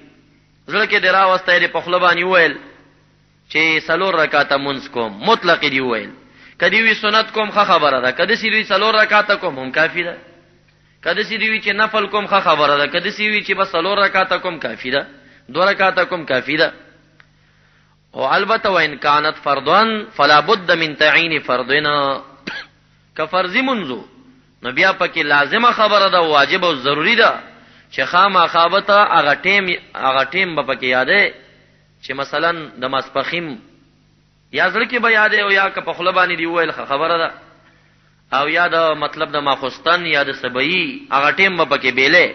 زړه کې درا واستای په خله باندې ویل چې سلور رکعاته منځ کوم مطلق دی ویل، کدی وی سنت کوم ښه خبره ده، کدی سی وی سلور رکعاته کوم هم کافی ده، کدی سی وی چې نفل کوم ښه خبره ده، کدی سی وی چې بس سلور رکعاته کوم کافی ده، دو رکعاته کوم کافی ده. او البته وان كانت فرضا فلا بد من تعین فرضنا، کفرض منځو نو بیا پکې لازمه خبره ده، واجب او ضروری ده چې خامخابته هغه ټیم به پکې یادې چې مثلا د ماسپخیم یا ځل کې به یادې او یا که په خله باندې دی ویل خبره ده، او یا د مطلب د ماخستن یا د سبعی هغه ټیم به پکې بیلې.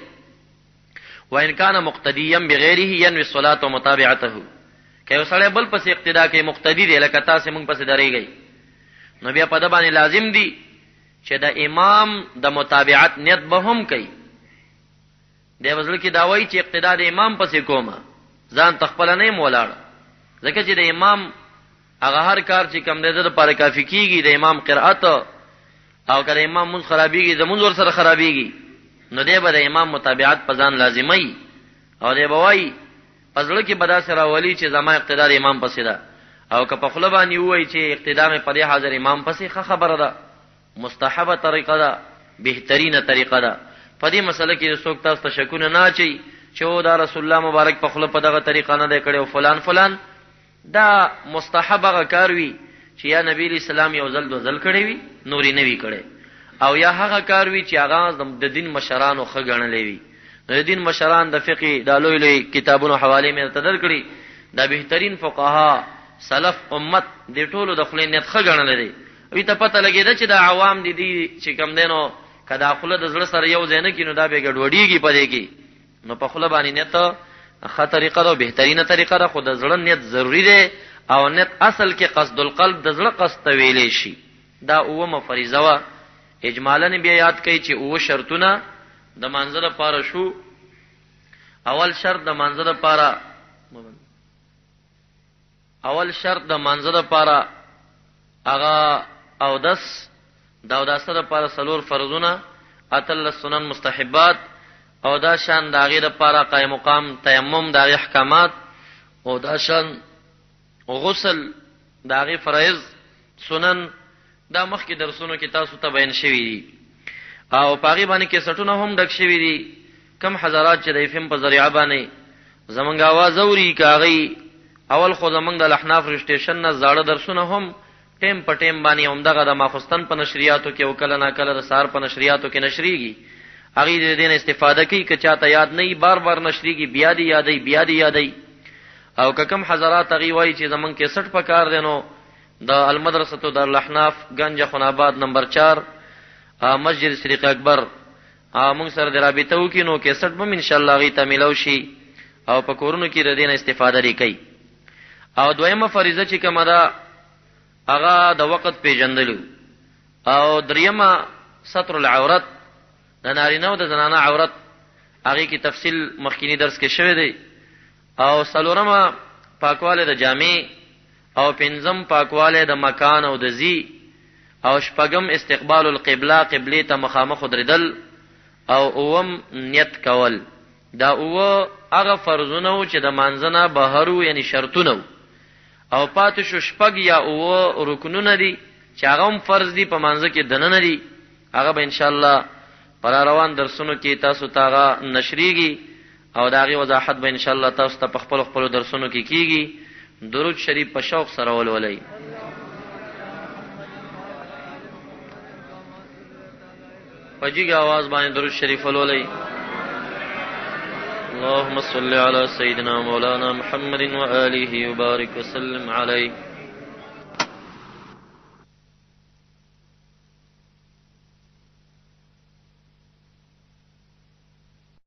وان کان مقتدیا بغیره ينوي الصلاه ومتابعته، که وسړی بل پس اقتدا کوي مقتدی دی لکه تاسو موږ پس درېږئ نو بیا په د باندې لازم دی چې د امام د متابعت نیت به هم کوي. دی وزل کې داوی چې اقتدا د امام پسې کومه ځان تخپل نه مولاړ، ځکه چې د امام هغه هر کار چې کم دی د لپاره کافی کیږي. د امام قرأت او کله امام مون خرابېږي د مون ور سره خرابېږي نو دی به د امام متابعت په ځان لازمي، او دی به وای پزړه کې بدا سره ولی چې زما اقتدا د امام پسې ده، او که په خله باندې وای چې اقتدا مې په دې حاضر امام پسې خبره ده، مستحبه طریقه ده، بهترینه طریقه ده. په دې مسله کې څوک تاسو ته شکونه نه اچي چې او دا رسول الله مبارک په خله په دغه طریقه نه دی کړی او فلان دا مستحبه کار وی چې یا نبی اسلام یو ځل دو ځل کړی وی نوري نه وی کړی، او یا هغه کار وی چې هغه د دین مشرانو خ غنلې وی. د دین مشران د فقه د لوی کتابونو حواله مې تدر کړی، دا بهترین فقها سلف امت د ټولو د خلې نیت خ غنلې دی. وی ته پته لګیدا چې د عوام دي چې کم دینو کدا خله د زړه سره یو ځای نه کینو دا به ګډوډیږي پدې کې، نو په خله باندې نیت ښه طریقه ده او بهترینه طریقه ده، خو د زړه نیت ضروری دی او نیت اصل کې قصد القلب د زړه قصد ته ویلې شي. دا اومه فریضه وه. اجمالا بیا یاد کوي چې اوه شرطونه د مانځه دپاره شو. اول شرط د مانځه دپاره هغه اودس، د اوداسه دپاره 4 فرضونه، 8 سنن مستحبات، او دا شان د هغې دپاره قایم مقام تیمم د هغې احکامات، او دا شان غسل د هغې فرایض سنن. دا مخکې درسونو کې تاسو ته بیان شوي دي او په هغې باندې کیسټونه هم ډک شوي دي. کم حضرات چې د FM په ذریعه باندې زمونږ اواز اوري که هغې اول خو زمونږ د الاحناف رجسټریشن نه زاړه درسونه هم ټیم په ټیم باندې همدغه د ماخوستن په نشریاتو کې او کله ناکله د سهار په نشریاتو کې نشریږي، هغې د دې نه استفاده کوي. که چاته یاد نه وي بار بار نشریږي، بیا دې یادوي. او که کم حضرات هغې وایي چې زمونږ کیسټ په کار دی، نو د المدرسة دارالاحناف گنج خناباد نمبر 4 مسجد صدیق اکبر موږ سره د رابطه وکړي، نو کیسټ به انشاءالله هغې ته میلاو شي او په کورونو کې د دې نه استفاده لري کوي. او دویمه فریضه چې کومه ده هغه د وخت پیژندلو، او دریمه ستر العورت، د نارینه او د زنانه عورت، هغې کې تفصیل مخکینی درس کې شوی دی. او څلورمه پاکواله د جامې، او پنځم پاکواله د مکان او د ځای، او شپږم استقبال القبله، قبلې ته مخامخ ودرېدل، او اوم نیت کول. دا اوه هغه فرضونه وو چې د مانځه نه بهر وو، یعنی شرطونه وو. او پاتې شو شپږ یا اوه رکنونه دي چې هغه هم فرض دي، په مانځه کې دننه دي. هغه به انشاءالله پر روان درسونو کې تاسو ته هغه نشریږي او د هغې وضاحت به انشاءالله تاسو ته په خپلو درسونو کې کیږي. درود شریف په شوق سره ولولئ. په جګ آواز باندې درود شریف ولولئ. اللهم صل على سيدنا مولانا محمد وآله وبارك وسلم عليه.